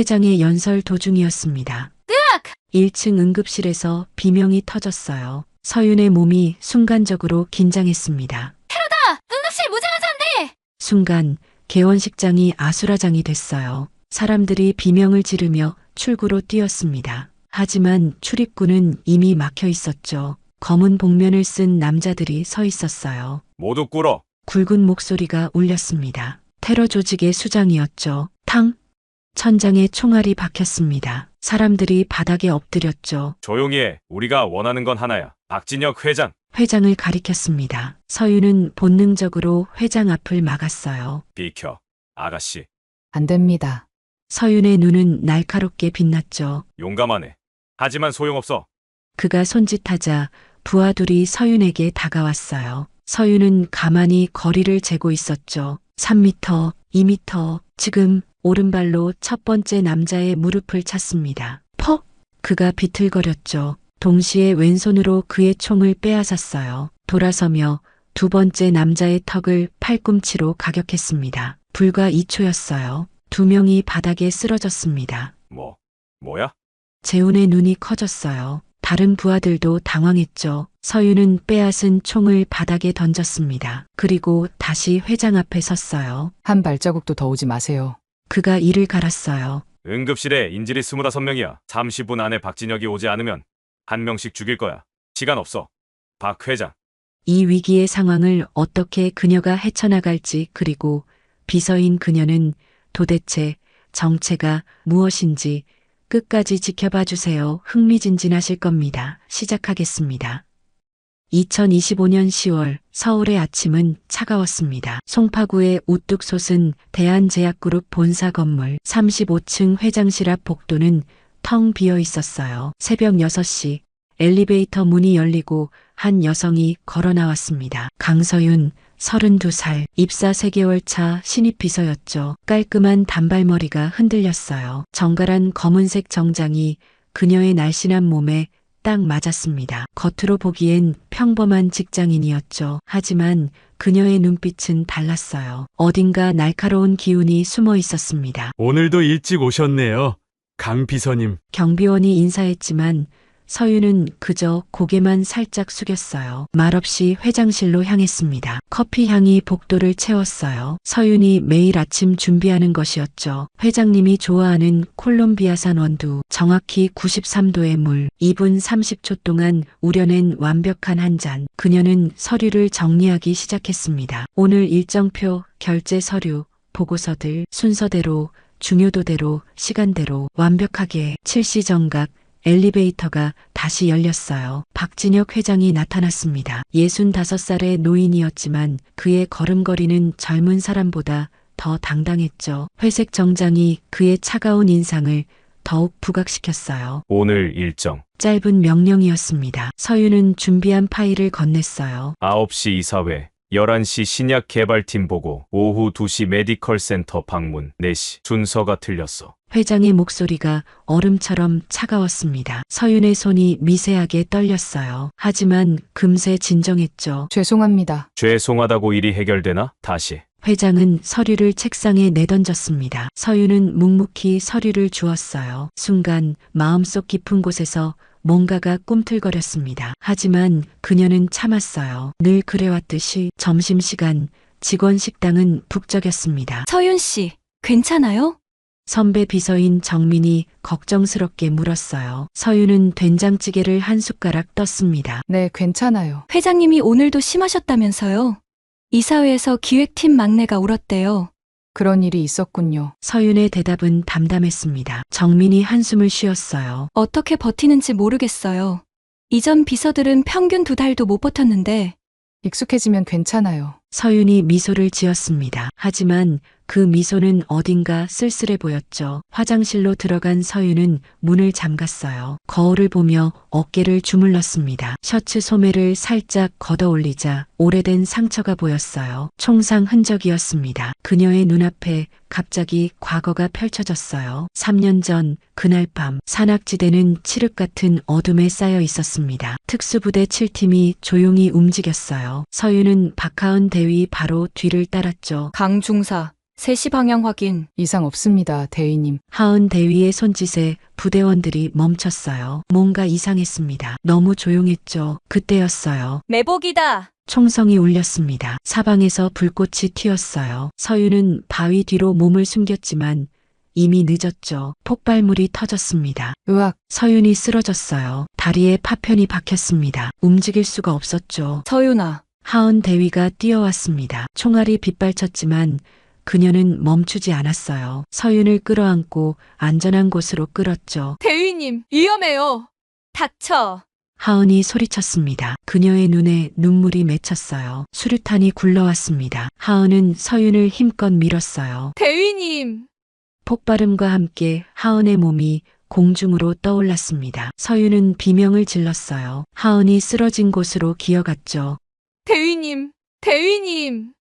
회장의 연설 도중이었습니다. 1층 응급실에서 비명이 터졌어요. 서윤의 몸이 순간적으로 긴장했습니다. 응급실 무장환자인데! 순간 개원식장이 아수라장이 됐어요. 사람들이 비명을 지르며 출구로 뛰었습니다. 하지만 출입구는 이미 막혀 있었죠. 검은 복면을 쓴 남자들이 서 있었어요. 모두 꿇어. 굵은 목소리가 울렸습니다. 테러 조직의 수장이었죠. 탕! 천장에 총알이 박혔습니다. 사람들이 바닥에 엎드렸죠. 조용히 해. 우리가 원하는 건 하나야. 박진혁 회장. 회장을 가리켰습니다. 서윤은 본능적으로 회장 앞을 막았어요. 비켜. 아가씨. 안 됩니다. 서윤의 눈은 날카롭게 빛났죠. 용감하네. 하지만 소용없어. 그가 손짓하자 부하들이 서윤에게 다가왔어요. 서윤은 가만히 거리를 재고 있었죠. 3m, 2m, 지금 오른발로 첫 번째 남자의 무릎을 찼습니다. 퍽! 그가 비틀거렸죠. 동시에 왼손으로 그의 총을 빼앗았어요. 돌아서며 두 번째 남자의 턱을 팔꿈치로 가격했습니다. 불과 2초였어요. 두 명이 바닥에 쓰러졌습니다. 뭐야? 재훈의 눈이 커졌어요. 다른 부하들도 당황했죠. 서윤은 빼앗은 총을 바닥에 던졌습니다. 그리고 다시 회장 앞에 섰어요. 한 발자국도 더 오지 마세요. 그가 이를 갈았어요. 응급실에 인질이 25명이야. 30분 안에 박진혁이 오지 않으면 한 명씩 죽일 거야. 시간 없어. 박 회장. 이 위기의 상황을 어떻게 그녀가 헤쳐나갈지, 그리고 비서인 그녀는 도대체 정체가 무엇인지 끝까지 지켜봐 주세요. 흥미진진하실 겁니다. 시작하겠습니다. 2025년 10월 서울의 아침은 차가웠습니다. 송파구에 우뚝 솟은 대한제약그룹 본사 건물 35층 회장실 앞 복도는 텅 비어 있었어요. 새벽 6시 엘리베이터 문이 열리고 한 여성이 걸어 나왔습니다. 강서윤, 32살, 입사 3개월 차 신입 비서였죠. 깔끔한 단발머리가 흔들렸어요. 정갈한 검은색 정장이 그녀의 날씬한 몸에 딱 맞았습니다. 겉으로 보기엔 평범한 직장인이었죠. 하지만 그녀의 눈빛은 달랐어요. 어딘가 날카로운 기운이 숨어 있었습니다. 오늘도 일찍 오셨네요. 강 비서님. 경비원이 인사했지만 서윤은 그저 고개만 살짝 숙였어요. 말없이 회장실로 향했습니다. 커피 향이 복도를 채웠어요. 서윤이 매일 아침 준비하는 것이었죠. 회장님이 좋아하는 콜롬비아산 원두, 정확히 93도의 물, 2분 30초 동안 우려낸 완벽한 한 잔. 그녀는 서류를 정리하기 시작했습니다. 오늘 일정표, 결제 서류, 보고서들 순서대로, 중요도대로, 시간대로 완벽하게. 7시 정각 엘리베이터가 다시 열렸어요. 박진혁 회장이 나타났습니다. 65살의 노인이었지만 그의 걸음걸이는 젊은 사람보다 더 당당했죠. 회색 정장이 그의 차가운 인상을 더욱 부각시켰어요. 오늘 일정. 짧은 명령이었습니다. 서윤은 준비한 파일을 건넸어요. 9시 이사회. 11시 신약 개발팀 보고. 오후 2시 메디컬 센터 방문. 4시. 순서가 틀렸어. 회장의 목소리가 얼음처럼 차가웠습니다. 서윤의 손이 미세하게 떨렸어요. 하지만 금세 진정했죠. 죄송합니다. 죄송하다고 일이 해결되나? 다시. 회장은 서류를 책상에 내던졌습니다. 서윤은 묵묵히 서류를 주었어요. 순간 마음속 깊은 곳에서 뭔가가 꿈틀거렸습니다. 하지만 그녀는 참았어요. 늘 그래왔듯이. 점심시간 직원 식당은 북적였습니다. 서윤 씨, 괜찮아요? 선배 비서인 정민이 걱정스럽게 물었어요. 서윤은 된장찌개를 한 숟가락 떴습니다. 네, 괜찮아요. 회장님이 오늘도 심하셨다면서요? 이사회에서 기획팀 막내가 울었대요. 그런 일이 있었군요. 서윤의 대답은 담담했습니다. 정민이 한숨을 쉬었어요. 어떻게 버티는지 모르겠어요. 이전 비서들은 평균 2달도 못 버텼는데. 익숙해지면 괜찮아요. 서윤이 미소를 지었습니다. 하지만 그 미소는 어딘가 쓸쓸해 보였죠. 화장실로 들어간 서윤은 문을 잠갔어요. 거울을 보며 어깨를 주물렀습니다. 셔츠 소매를 살짝 걷어 올리자 오래된 상처가 보였어요. 총상 흔적이었습니다. 그녀의 눈앞에 갑자기 과거가 펼쳐졌어요. 3년 전 그날 밤 산악지대는 칠흑 같은 어둠에 쌓여 있었습니다. 특수부대 7팀이 조용히 움직였어요. 서윤은 박하은 대위 바로 뒤를 따랐죠. 강 중사, 3시 방향 확인. 이상 없습니다, 대위님. 하은 대위의 손짓에 부대원들이 멈췄어요. 뭔가 이상했습니다. 너무 조용했죠. 그때였어요. 매복이다. 총성이 울렸습니다. 사방에서 불꽃이 튀었어요. 서윤은 바위 뒤로 몸을 숨겼지만 이미 늦었죠. 폭발물이 터졌습니다. 으악, 서윤이 쓰러졌어요. 다리에 파편이 박혔습니다. 움직일 수가 없었죠. 서윤아. 하은 대위가 뛰어왔습니다. 총알이 빗발쳤지만 그녀는 멈추지 않았어요. 서윤을 끌어안고 안전한 곳으로 끌었죠. 대위님, 위험해요. 닥쳐. 하은이 소리쳤습니다. 그녀의 눈에 눈물이 맺혔어요. 수류탄이 굴러왔습니다. 하은은 서윤을 힘껏 밀었어요. 대위님. 폭발음과 함께 하은의 몸이 공중으로 떠올랐습니다. 서윤은 비명을 질렀어요. 하은이 쓰러진 곳으로 기어갔죠. 대위님. 대위님.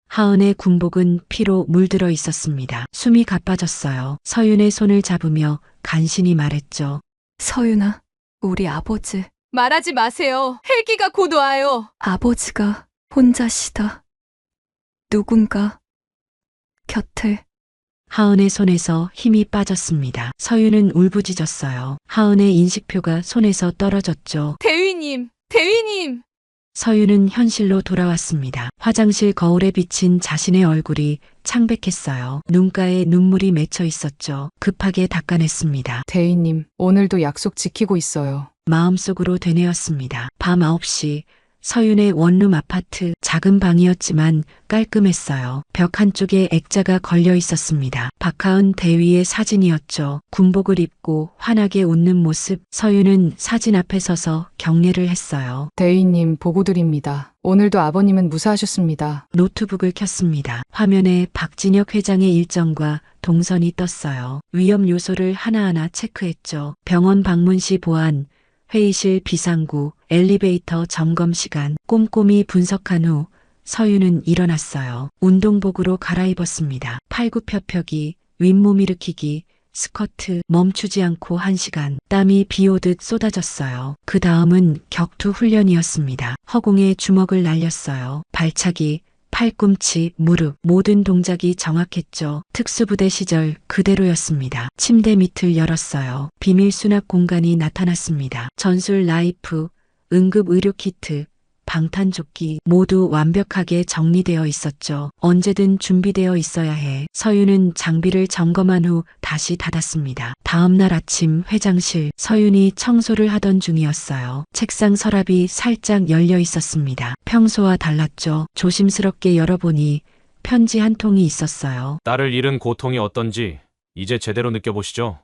하은의 군복은 피로 물들어 있었습니다. 숨이 가빠졌어요. 서윤의 손을 잡으며 간신히 말했죠. 서윤아, 우리 아버지. 말하지 마세요. 헬기가 곧 와요. 아버지가 혼자시다. 누군가 곁을. 하은의 손에서 힘이 빠졌습니다. 서윤은 울부짖었어요. 하은의 인식표가 손에서 떨어졌죠. 대위님. 대위님. 서윤은 현실로 돌아왔습니다. 화장실 거울에 비친 자신의 얼굴이 창백했어요. 눈가에 눈물이 맺혀 있었죠. 급하게 닦아냈습니다. 대위님, 오늘도 약속 지키고 있어요. 마음속으로 되뇌었습니다. 밤 9시 서윤의 원룸 아파트, 작은 방이었지만 깔끔했어요. 벽 한쪽에 액자가 걸려 있었습니다. 박하은 대위의 사진이었죠. 군복을 입고 환하게 웃는 모습. 서윤은 사진 앞에 서서 경례를 했어요. 대위님, 보고 드립니다. 오늘도 아버님은 무사하셨습니다. 노트북을 켰습니다. 화면에 박진혁 회장의 일정과 동선이 떴어요. 위험 요소를 하나하나 체크했죠. 병원 방문 시 보안, 회의실 비상구, 엘리베이터 점검 시간, 꼼꼼히 분석한 후 서윤은 일어났어요. 운동복으로 갈아입었습니다. 팔굽혀펴기, 윗몸 일으키기, 스쿼트, 멈추지 않고 1시간. 땀이 비 오듯 쏟아졌어요. 그 다음은 격투 훈련이었습니다. 허공에 주먹을 날렸어요. 발차기, 팔꿈치, 무릎, 모든 동작이 정확했죠. 특수부대 시절 그대로였습니다. 침대 밑을 열었어요. 비밀 수납 공간이 나타났습니다. 전술 라이프, 응급 의료 키트, 방탄조끼 모두 완벽하게 정리되어 있었죠. 언제든 준비되어 있어야 해. 서윤은 장비를 점검한 후 다시 닫았습니다. 다음날 아침 회장실, 서윤이 청소를 하던 중이었어요. 책상 서랍이 살짝 열려 있었습니다. 평소와 달랐죠. 조심스럽게 열어보니 편지 한 통이 있었어요. 딸을 잃은 고통이 어떤지 이제 제대로 느껴보시죠.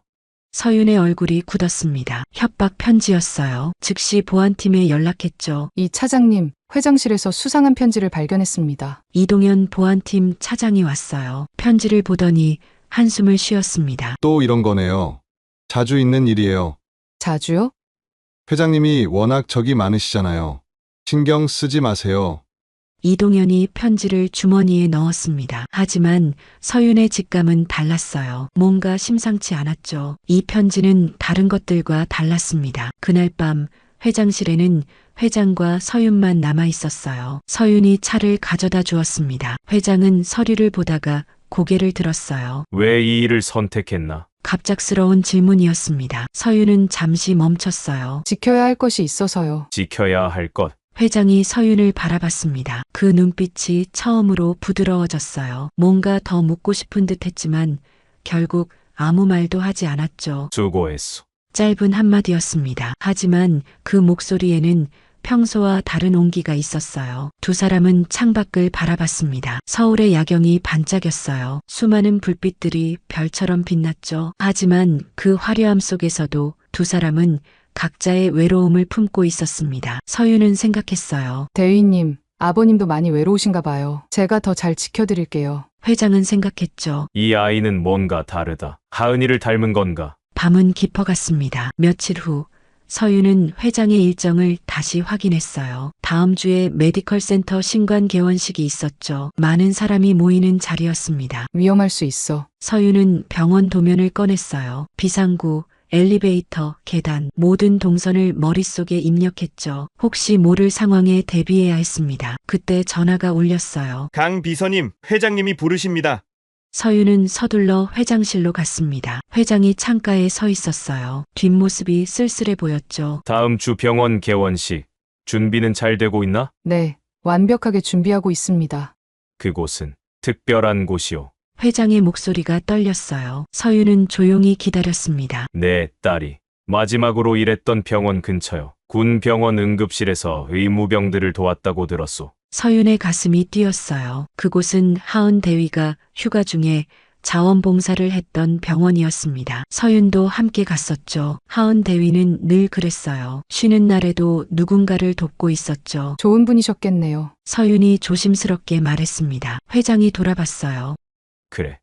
서윤의 얼굴이 굳었습니다. 협박 편지였어요. 즉시 보안팀에 연락했죠. 이 차장님, 회장실에서 수상한 편지를 발견했습니다. 이동현 보안팀 차장이 왔어요. 편지를 보더니 한숨을 쉬었습니다. 또 이런 거네요. 자주 있는 일이에요. 자주요? 회장님이 워낙 적이 많으시잖아요. 신경 쓰지 마세요. 이동현이 편지를 주머니에 넣었습니다. 하지만 서윤의 직감은 달랐어요. 뭔가 심상치 않았죠. 이 편지는 다른 것들과 달랐습니다. 그날 밤 회장실에는 회장과 서윤만 남아 있었어요. 서윤이 차를 가져다 주었습니다. 회장은 서류를 보다가 고개를 들었어요. 왜 이 일을 선택했나? 갑작스러운 질문이었습니다. 서윤은 잠시 멈췄어요. 지켜야 할 것이 있어서요. 지켜야 할 것. 회장이 서윤을 바라봤습니다. 그 눈빛이 처음으로 부드러워졌어요. 뭔가 더 묻고 싶은 듯 했지만 결국 아무 말도 하지 않았죠. 수고했소. 짧은 한마디였습니다. 하지만 그 목소리에는 평소와 다른 온기가 있었어요. 두 사람은 창밖을 바라봤습니다. 서울의 야경이 반짝였어요. 수많은 불빛들이 별처럼 빛났죠. 하지만 그 화려함 속에서도 두 사람은 각자의 외로움을 품고 있었습니다. 서윤은 생각했어요. 대위님, 아버님도 많이 외로우신가 봐요. 제가 더 잘 지켜드릴게요. 회장은 생각했죠. 이 아이는 뭔가 다르다. 하은이를 닮은 건가? 밤은 깊어갔습니다. 며칠 후 서윤은 회장의 일정을 다시 확인했어요. 다음 주에 메디컬 센터 신관 개원식이 있었죠. 많은 사람이 모이는 자리였습니다. 위험할 수 있어. 서윤은 병원 도면을 꺼냈어요. 비상구, 엘리베이터, 계단, 모든 동선을 머릿속에 입력했죠. 혹시 모를 상황에 대비해야 했습니다. 그때 전화가 울렸어요. 강 비서님, 회장님이 부르십니다. 서윤은 서둘러 회장실로 갔습니다. 회장이 창가에 서 있었어요. 뒷모습이 쓸쓸해 보였죠. 다음 주 병원 개원식 준비는 잘 되고 있나? 네, 완벽하게 준비하고 있습니다. 그곳은 특별한 곳이오. 회장의 목소리가 떨렸어요. 서윤은 조용히 기다렸습니다. 내 딸이 마지막으로 일했던 병원 근처요. 군 병원 응급실에서 의무병들을 도왔다고 들었소. 서윤의 가슴이 뛰었어요. 그곳은 하은 대위가 휴가 중에 자원봉사를 했던 병원이었습니다. 서윤도 함께 갔었죠. 하은 대위는 늘 그랬어요. 쉬는 날에도 누군가를 돕고 있었죠. 좋은 분이셨겠네요. 서윤이 조심스럽게 말했습니다. 회장이 돌아봤어요. 그래.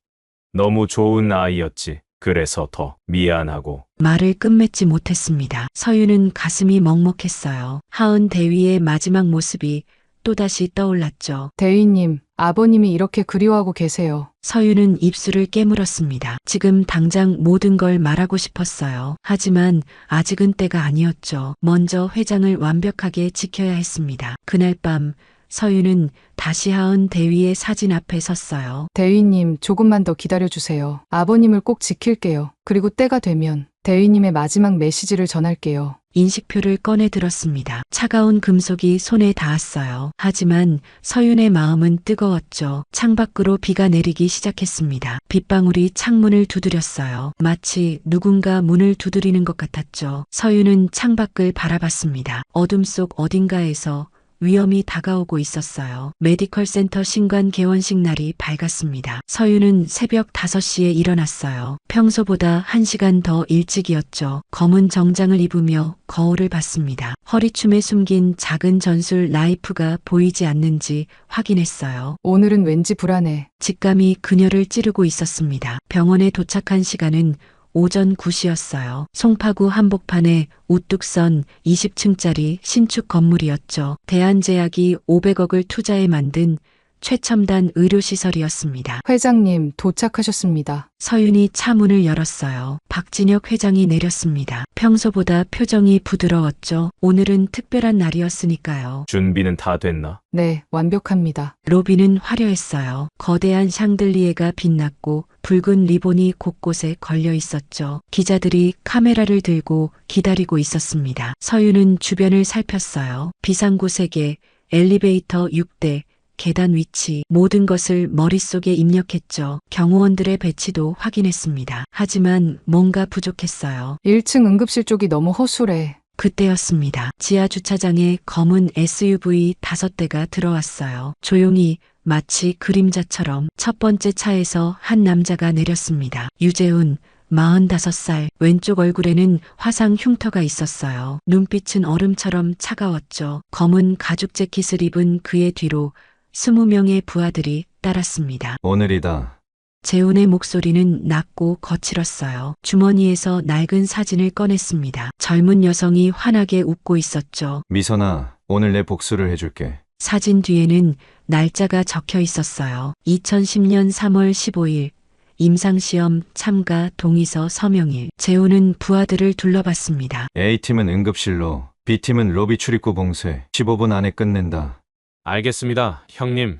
너무 좋은 아이였지. 그래서 더 미안하고. 말을 끝맺지 못했습니다. 서윤은 가슴이 먹먹했어요. 하은 대위의 마지막 모습이 또다시 떠올랐죠. 대위님, 아버님이 이렇게 그리워하고 계세요. 서윤은 입술을 깨물었습니다. 지금 당장 모든 걸 말하고 싶었어요. 하지만 아직은 때가 아니었죠. 먼저 회장을 완벽하게 지켜야 했습니다. 그날 밤 서윤은 다시 하은 대위의 사진 앞에 섰어요. 대위님, 조금만 더 기다려주세요. 아버님을 꼭 지킬게요. 그리고 때가 되면 대위님의 마지막 메시지를 전할게요. 인식표를 꺼내 들었습니다. 차가운 금속이 손에 닿았어요. 하지만 서윤의 마음은 뜨거웠죠. 창밖으로 비가 내리기 시작했습니다. 빗방울이 창문을 두드렸어요. 마치 누군가 문을 두드리는 것 같았죠. 서윤은 창밖을 바라봤습니다. 어둠 속 어딘가에서 위험이 다가오고 있었어요. 메디컬 센터 신관 개원식 날이 밝았습니다. 서윤은 새벽 5시에 일어났어요. 평소보다 1시간 더 일찍이었죠. 검은 정장을 입으며 거울을 봤습니다. 허리춤에 숨긴 작은 전술 나이프가 보이지 않는지 확인했어요. 오늘은 왠지 불안해. 직감이 그녀를 찌르고 있었습니다. 병원에 도착한 시간은 오전 9시였어요. 송파구 한복판에 우뚝 선 20층짜리 신축 건물이었죠. 대한제약이 500억을 투자해 만든 최첨단 의료시설이었습니다. 회장님, 도착하셨습니다. 서윤이 차 문을 열었어요. 박진혁 회장이 내렸습니다. 평소보다 표정이 부드러웠죠. 오늘은 특별한 날이었으니까요. 준비는 다 됐나? 네, 완벽합니다. 로비는 화려했어요. 거대한 샹들리에가 빛났고 붉은 리본이 곳곳에 걸려 있었죠. 기자들이 카메라를 들고 기다리고 있었습니다. 서윤은 주변을 살폈어요. 비상구 3개, 엘리베이터 6대, 계단 위치, 모든 것을 머릿속에 입력했죠. 경호원들의 배치도 확인했습니다. 하지만 뭔가 부족했어요. 1층 응급실 쪽이 너무 허술해. 그때였습니다. 지하 주차장에 검은 SUV 5대가 들어왔어요. 조용히 마치 그림자처럼 첫 번째 차에서 한 남자가 내렸습니다. 유재훈, 45살, 왼쪽 얼굴에는 화상 흉터가 있었어요. 눈빛은 얼음처럼 차가웠죠. 검은 가죽 재킷을 입은 그의 뒤로 20명의 부하들이 따랐습니다. 오늘이다. 재훈의 목소리는 낮고 거칠었어요. 주머니에서 낡은 사진을 꺼냈습니다. 젊은 여성이 환하게 웃고 있었죠. 미선아, 오늘 내 복수를 해줄게. 사진 뒤에는 날짜가 적혀 있었어요. 2010년 3월 15일, 임상시험 참가 동의서 서명일. 재훈은 부하들을 둘러봤습니다. A팀은 응급실로, B팀은 로비 출입구 봉쇄. 15분 안에 끝낸다. 알겠습니다, 형님.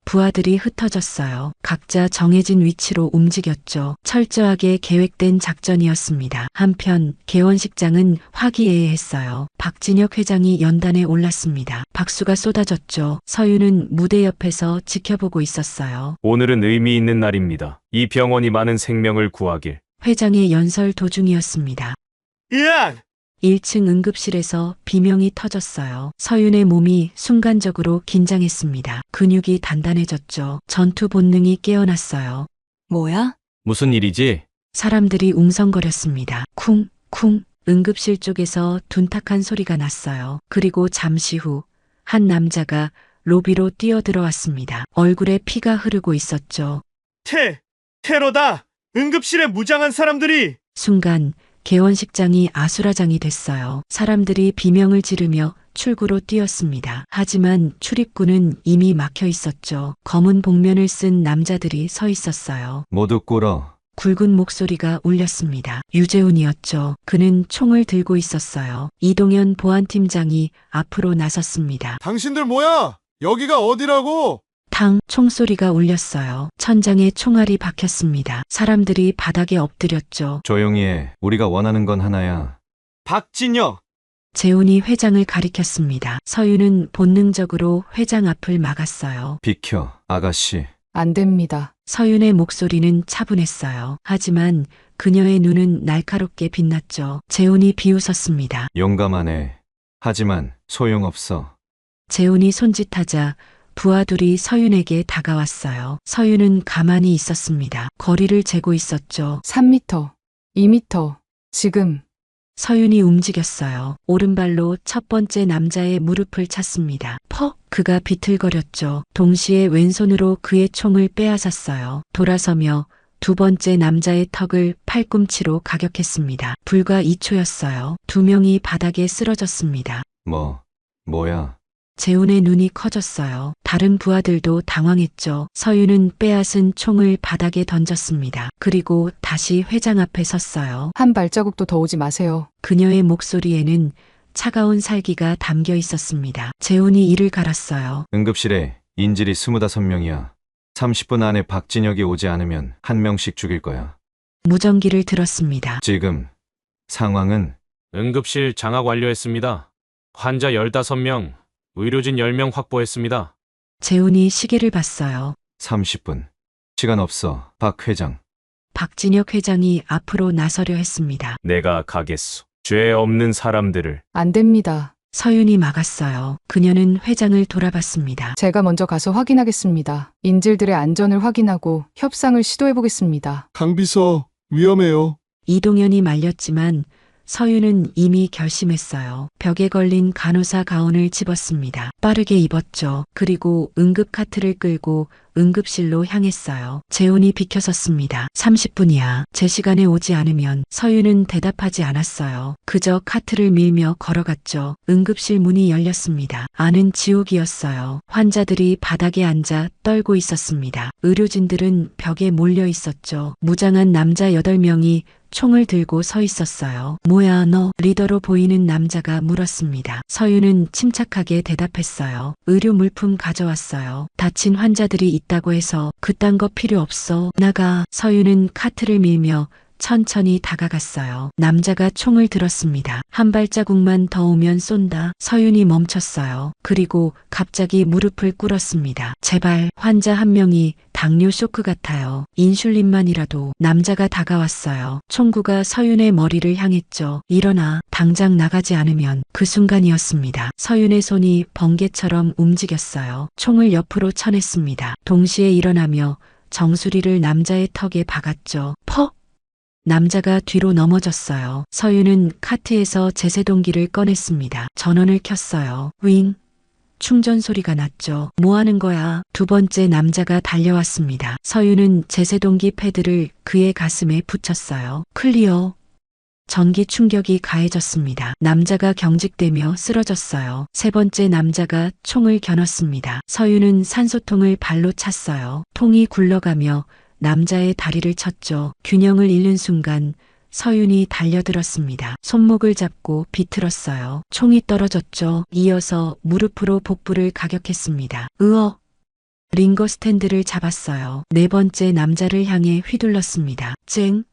부하들이 흩어졌어요. 각자 정해진 위치로 움직였죠. 철저하게 계획된 작전이었습니다. 한편 개원식장은 화기애애했어요. 박진혁 회장이 연단에 올랐습니다. 박수가 쏟아졌죠. 서윤은 무대 옆에서 지켜보고 있었어요. 오늘은 의미 있는 날입니다. 이 병원이 많은 생명을 구하길. 회장의 연설 도중이었습니다. 으악! 1층 응급실에서 비명이 터졌어요. 서윤의 몸이 순간적으로 긴장했습니다. 근육이 단단해졌죠. 전투 본능이 깨어났어요. 뭐야? 무슨 일이지? 사람들이 웅성거렸습니다. 쿵, 쿵. 응급실 쪽에서 둔탁한 소리가 났어요. 그리고 잠시 후 한 남자가 로비로 뛰어들어왔습니다. 얼굴에 피가 흐르고 있었죠. 테러다! 응급실에 무장한 사람들이! 순간 개원식장이 아수라장이 됐어요. 사람들이 비명을 지르며 출구로 뛰었습니다. 하지만 출입구는 이미 막혀 있었죠. 검은 복면을 쓴 남자들이 서 있었어요. 모두 꿇어. 굵은 목소리가 울렸습니다. 유재훈이었죠. 그는 총을 들고 있었어요. 이동현 보안팀장이 앞으로 나섰습니다. 당신들 뭐야? 여기가 어디라고? 탕 총소리가 울렸어요. 천장에 총알이 박혔습니다. 사람들이 바닥에 엎드렸죠. 조용히 해. 우리가 원하는 건 하나야. 박진혁! 재훈이 회장을 가리켰습니다. 서윤은 본능적으로 회장 앞을 막았어요. 비켜, 아가씨. 안 됩니다. 서윤의 목소리는 차분했어요. 하지만 그녀의 눈은 날카롭게 빛났죠. 재훈이 비웃었습니다. 용감하네. 하지만 소용없어. 재훈이 손짓하자 부하들이 서윤에게 다가왔어요. 서윤은 가만히 있었습니다. 거리를 재고 있었죠. 3m, 2m, 지금. 서윤이 움직였어요. 오른발로 첫 번째 남자의 무릎을 찼습니다. 퍽! 그가 비틀거렸죠. 동시에 왼손으로 그의 총을 빼앗았어요. 돌아서며 두 번째 남자의 턱을 팔꿈치로 가격했습니다. 불과 2초였어요. 두 명이 바닥에 쓰러졌습니다. 뭐야? 재훈의 눈이 커졌어요. 다른 부하들도 당황했죠. 서윤은 빼앗은 총을 바닥에 던졌습니다. 그리고 다시 회장 앞에 섰어요. 한 발자국도 더 오지 마세요. 그녀의 목소리에는 차가운 살기가 담겨 있었습니다. 재훈이 이를 갈았어요. 응급실에 인질이 25명이야. 30분 안에 박진혁이 오지 않으면 한 명씩 죽일 거야. 무전기를 들었습니다. 지금 상황은 응급실 장악 완료했습니다. 환자 15명, 의료진 10명 확보했습니다. 재훈이 시계를 봤어요. 30분. 시간 없어, 박 회장. 박진혁 회장이 앞으로 나서려 했습니다. 내가 가겠소. 죄 없는 사람들을. 안 됩니다. 서윤이 막았어요. 그녀는 회장을 돌아봤습니다. 제가 먼저 가서 확인하겠습니다. 인질들의 안전을 확인하고 협상을 시도해보겠습니다. 강비서, 위험해요. 이동현이 말렸지만 서윤은 이미 결심했어요. 벽에 걸린 간호사 가운을 집었습니다. 빠르게 입었죠. 그리고 응급 카트를 끌고 응급실로 향했어요. 재훈이 비켜섰습니다. 30분이야. 제 시간에 오지 않으면. 서윤은 대답하지 않았어요. 그저 카트를 밀며 걸어갔죠. 응급실 문이 열렸습니다. 안은 지옥이었어요. 환자들이 바닥에 앉아 떨고 있었습니다. 의료진들은 벽에 몰려 있었죠. 무장한 남자 8명이 총을 들고 서 있었어요. 뭐야 너? 리더로 보이는 남자가 물었습니다. 서윤은 침착하게 대답했어요. 의료 물품 가져왔어요. 다친 환자들이 있다고 해서 그딴 거 필요 없어. 나가. 서윤은 카트를 밀며 천천히 다가갔어요. 남자가 총을 들었습니다. 한 발자국만 더 오면 쏜다. 서윤이 멈췄어요. 그리고 갑자기 무릎을 꿇었습니다. 제발. 환자 한 명이 당뇨 쇼크 같아요. 인슐린만이라도. 남자가 다가왔어요. 총구가 서윤의 머리를 향했죠. 일어나. 당장 나가지 않으면. 그 순간이었습니다. 서윤의 손이 번개처럼 움직였어요. 총을 옆으로 쳐냈습니다. 동시에 일어나며 정수리를 남자의 턱에 박았죠. 퍽! 남자가 뒤로 넘어졌어요. 서윤은 카트에서 제세동기를 꺼냈습니다. 전원을 켰어요. 윙! 충전 소리가 났죠. 뭐 하는 거야? 두 번째 남자가 달려왔습니다. 서윤은 제세동기 패드를 그의 가슴에 붙였어요. 클리어. 전기 충격이 가해졌습니다. 남자가 경직되며 쓰러졌어요. 세 번째 남자가 총을 겨눴습니다. 서윤은 산소통을 발로 찼어요. 통이 굴러가며 남자의 다리를 쳤죠. 균형을 잃는 순간 서윤이 달려들었습니다. 손목을 잡고 비틀었어요. 총이 떨어졌죠. 이어서 무릎으로 복부를 가격했습니다. 으어! 링거 스탠드를 잡았어요. 네 번째 남자를 향해 휘둘렀습니다. 쨍!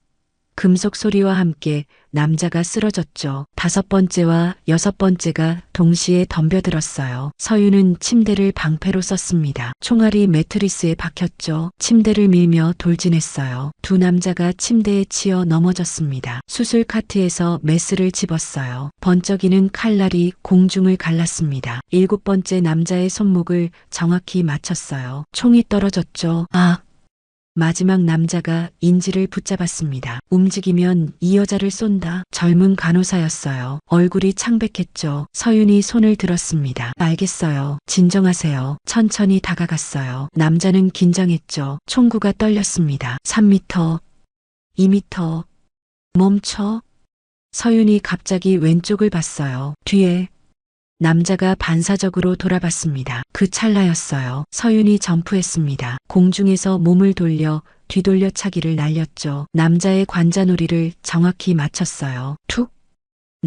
금속 소리와 함께 남자가 쓰러졌죠. 다섯 번째와 여섯 번째가 동시에 덤벼들었어요. 서윤은 침대를 방패로 썼습니다. 총알이 매트리스에 박혔죠. 침대를 밀며 돌진했어요. 두 남자가 침대에 치여 넘어졌습니다. 수술 카트에서 메스를 집었어요. 번쩍이는 칼날이 공중을 갈랐습니다. 일곱 번째 남자의 손목을 정확히 맞췄어요. 총이 떨어졌죠. 아! 마지막 남자가 인지를 붙잡았습니다. 움직이면 이 여자를 쏜다. 젊은 간호사였어요. 얼굴이 창백했죠. 서윤이 손을 들었습니다. 알겠어요. 진정하세요. 천천히 다가갔어요. 남자는 긴장했죠. 총구가 떨렸습니다. 3m, 2m. 멈춰. 서윤이 갑자기 왼쪽을 봤어요. 뒤에. 남자가 반사적으로 돌아봤습니다. 그 찰나였어요. 서윤이 점프했습니다. 공중에서 몸을 돌려 뒤돌려 차기를 날렸죠. 남자의 관자놀이를 정확히 맞췄어요. 툭!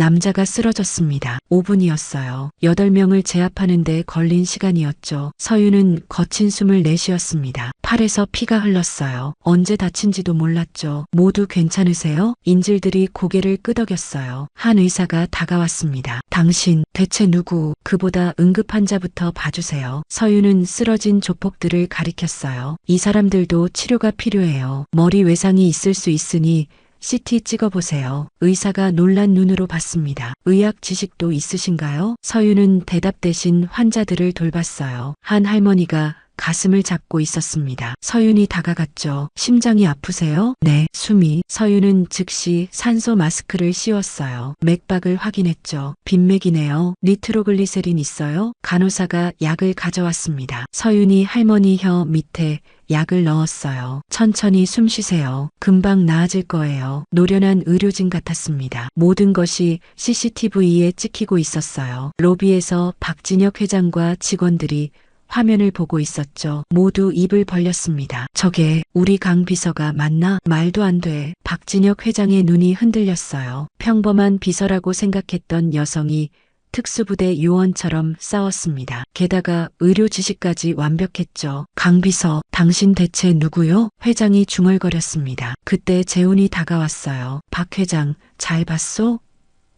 남자가 쓰러졌습니다. 5분이었어요. 8명을 제압하는데 걸린 시간이었죠. 서윤은 거친 숨을 내쉬었습니다. 팔에서 피가 흘렀어요. 언제 다친지도 몰랐죠. 모두 괜찮으세요? 인질들이 고개를 끄덕였어요. 한 의사가 다가왔습니다. 당신 대체 누구? 그보다 응급 환자부터 봐주세요. 서윤은 쓰러진 조폭들을 가리켰어요. 이 사람들도 치료가 필요해요. 머리 외상이 있을 수 있으니 CT 찍어보세요. 의사가 놀란 눈으로 봤습니다. 의학 지식도 있으신가요? 서윤은 대답 대신 환자들을 돌봤어요. 한 할머니가 가슴을 잡고 있었습니다. 서윤이 다가갔죠. 심장이 아프세요? 네, 숨이. 서윤은 즉시 산소 마스크를 씌웠어요. 맥박을 확인했죠. 빈맥이네요. 니트로글리세린 있어요? 간호사가 약을 가져왔습니다. 서윤이 할머니 혀 밑에 약을 넣었어요. 천천히 숨 쉬세요. 금방 나아질 거예요. 노련한 의료진 같았습니다. 모든 것이 CCTV에 찍히고 있었어요. 로비에서 박진혁 회장과 직원들이 화면을 보고 있었죠. 모두 입을 벌렸습니다. 저게 우리 강 비서가 맞나? 말도 안 돼. 박진혁 회장의 눈이 흔들렸어요. 평범한 비서라고 생각했던 여성이 특수부대 요원처럼 싸웠습니다. 게다가 의료 지식까지 완벽했죠. 강 비서, 당신 대체 누구요? 회장이 중얼거렸습니다. 그때 재훈이 다가왔어요. 박 회장, 잘 봤소?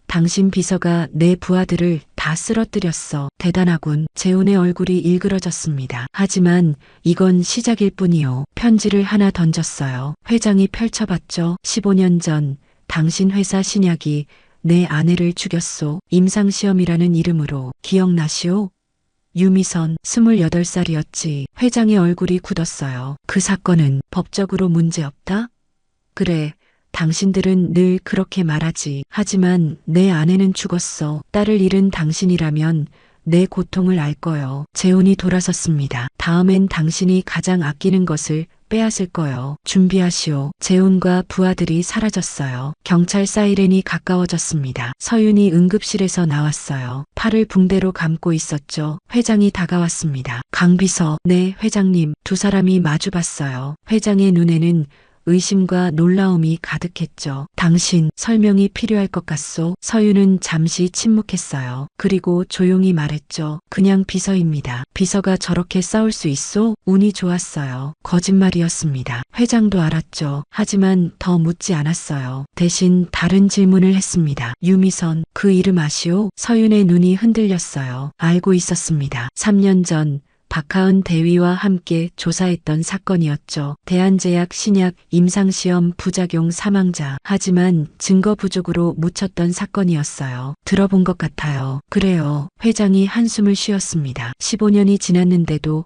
당신 비서가 내 부하들을 다 쓰러뜨렸어. 대단하군. 재훈의 얼굴이 일그러졌습니다. 하지만 이건 시작일 뿐이요. 편지를 하나 던졌어요. 회장이 펼쳐봤죠. 15년 전 당신 회사 신약이 내 아내를 죽였소. 임상시험이라는 이름으로. 기억나시오? 유미선 28살이었지. 회장의 얼굴이 굳었어요. 그 사건은 법적으로 문제없다? 그래. 당신들은 늘 그렇게 말하지. 하지만 내 아내는 죽었어. 딸을 잃은 당신이라면 내 고통을 알 거요. 재훈이 돌아섰습니다. 다음엔 당신이 가장 아끼는 것을 빼앗을 거요. 준비하시오. 재훈과 부하들이 사라졌어요. 경찰 사이렌이 가까워졌습니다. 서윤이 응급실에서 나왔어요. 팔을 붕대로 감고 있었죠. 회장이 다가왔습니다. 강 비서, 네, 회장님. 두 사람이 마주봤어요. 회장의 눈에는 의심과 놀라움이 가득했죠. 당신 설명이 필요할 것 같소? 서윤은 잠시 침묵했어요. 그리고 조용히 말했죠. 그냥 비서입니다. 비서가 저렇게 싸울 수 있소? 운이 좋았어요. 거짓말이었습니다. 회장도 알았죠. 하지만 더 묻지 않았어요. 대신 다른 질문을 했습니다. 유미선, 그 이름 아시오? 서윤의 눈이 흔들렸어요. 알고 있었습니다. 3년 전 박하은 대위와 함께 조사했던 사건이었죠. 대한제약 신약 임상시험 부작용 사망자. 하지만 증거 부족으로 묻혔던 사건이었어요. 들어본 것 같아요. 그래요. 회장이 한숨을 쉬었습니다. 15년이 지났는데도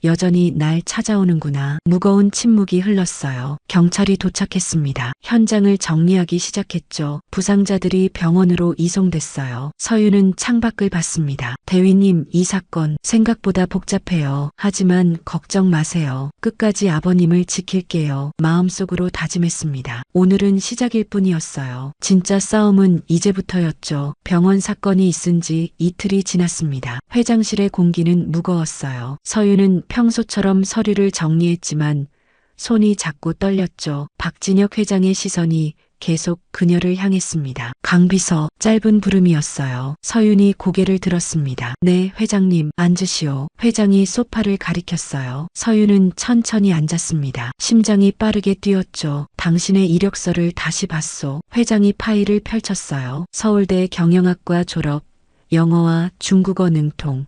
여전히 날 찾아오는구나. 무거운 침묵이 흘렀어요. 경찰이 도착했습니다. 현장을 정리하기 시작했죠. 부상자들이 병원으로 이송됐어요. 서윤은 창밖을 봤습니다. 대위님, 이 사건 생각보다 복잡해요. 하지만 걱정 마세요. 끝까지 아버님을 지킬게요. 마음속으로 다짐했습니다. 오늘은 시작일 뿐이었어요. 진짜 싸움은 이제부터였죠. 병원 사건이 있은 지 이틀이 지났습니다. 회장실의 공기는 무거웠어요. 서윤은 평소처럼 서류를 정리했지만 손이 자꾸 떨렸죠. 박진혁 회장의 시선이 계속 그녀를 향했습니다. 강 비서, 짧은 부름이었어요. 서윤이 고개를 들었습니다. 네, 회장님, 앉으시오. 회장이 소파를 가리켰어요. 서윤은 천천히 앉았습니다. 심장이 빠르게 뛰었죠. 당신의 이력서를 다시 봤소. 회장이 파일을 펼쳤어요. 서울대 경영학과 졸업, 영어와 중국어 능통,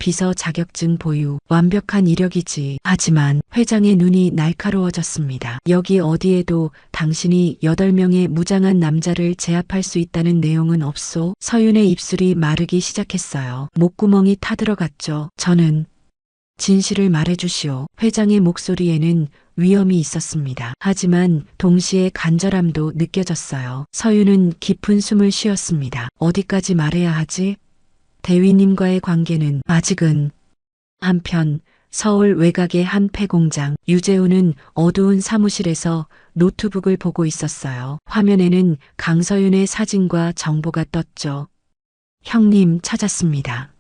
비서 자격증 보유, 완벽한 이력이지. 하지만 회장의 눈이 날카로워졌습니다. 여기 어디에도 당신이 8명의 무장한 남자를 제압할 수 있다는 내용은 없소? 서윤의 입술이 마르기 시작했어요. 목구멍이 타들어갔죠. 저는 진실을 말해주시오. 회장의 목소리에는 위험이 있었습니다. 하지만 동시에 간절함도 느껴졌어요. 서윤은 깊은 숨을 쉬었습니다. 어디까지 말해야 하지? 대위님과의 관계는 아직은. 한편 서울 외곽의 한 폐공장, 유재우는 어두운 사무실에서 노트북을 보고 있었어요. 화면에는 강서윤의 사진과 정보가 떴죠. 형님, 찾았습니다.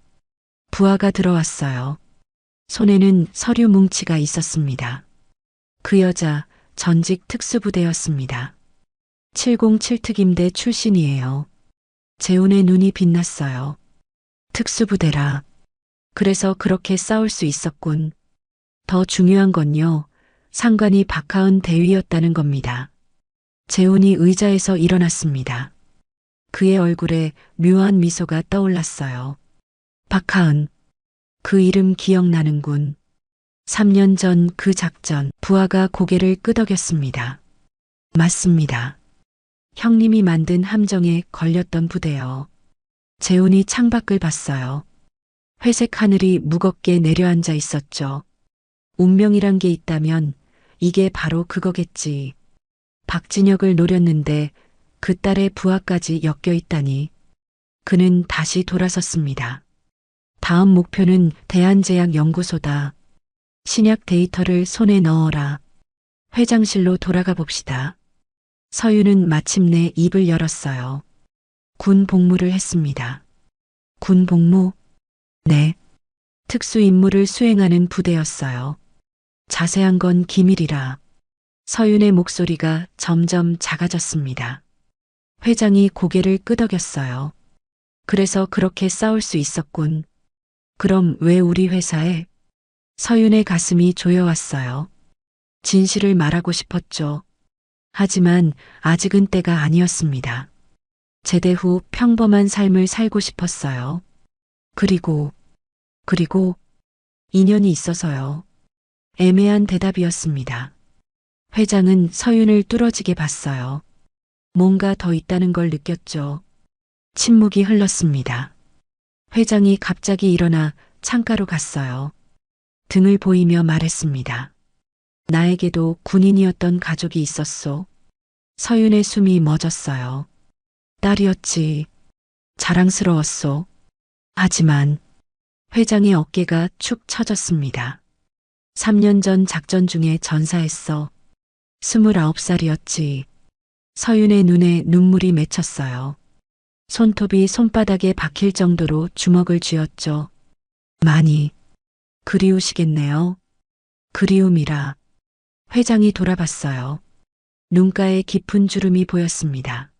부하가 들어왔어요. 손에는 서류 뭉치가 있었습니다. 그 여자 전직 특수부대였습니다. 707 특임대 출신이에요. 재훈의 눈이 빛났어요. 특수부대라. 그래서 그렇게 싸울 수 있었군. 더 중요한 건요. 상관이 박하은 대위였다는 겁니다. 재훈이 의자에서 일어났습니다. 그의 얼굴에 묘한 미소가 떠올랐어요. 박하은. 그 이름 기억나는군. 3년 전 그 작전, 부하가 고개를 끄덕였습니다. 맞습니다. 형님이 만든 함정에 걸렸던 부대요. 재훈이 창밖을 봤어요. 회색 하늘이 무겁게 내려앉아 있었죠. 운명이란 게 있다면 이게 바로 그거겠지. 박진혁을 노렸는데 그 딸의 부하까지 엮여 있다니. 그는 다시 돌아섰습니다. 다음 목표는 대한제약연구소다. 신약 데이터를 손에 넣어라. 회장실로 돌아가 봅시다. 서윤은 마침내 입을 열었어요. 군 복무를 했습니다. 군 복무? 네. 특수 임무를 수행하는 부대였어요. 자세한 건 기밀이라. 서윤의 목소리가 점점 작아졌습니다. 회장이 고개를 끄덕였어요. 그래서 그렇게 싸울 수 있었군. 그럼 왜 우리 회사에? 서윤의 가슴이 조여왔어요. 진실을 말하고 싶었죠. 하지만 아직은 때가 아니었습니다. 제대 후 평범한 삶을 살고 싶었어요. 그리고 인연이 있어서요. 애매한 대답이었습니다. 회장은 서윤을 뚫어지게 봤어요. 뭔가 더 있다는 걸 느꼈죠. 침묵이 흘렀습니다. 회장이 갑자기 일어나 창가로 갔어요. 등을 보이며 말했습니다. 나에게도 군인이었던 가족이 있었소. 서윤의 숨이 멎었어요. 딸이었지. 자랑스러웠소. 하지만 회장의 어깨가 축 처졌습니다. 3년 전 작전 중에 전사했어. 29살이었지. 서윤의 눈에 눈물이 맺혔어요. 손톱이 손바닥에 박힐 정도로 주먹을 쥐었죠. 많이 그리우시겠네요. 그리움이라. 회장이 돌아봤어요. 눈가에 깊은 주름이 보였습니다.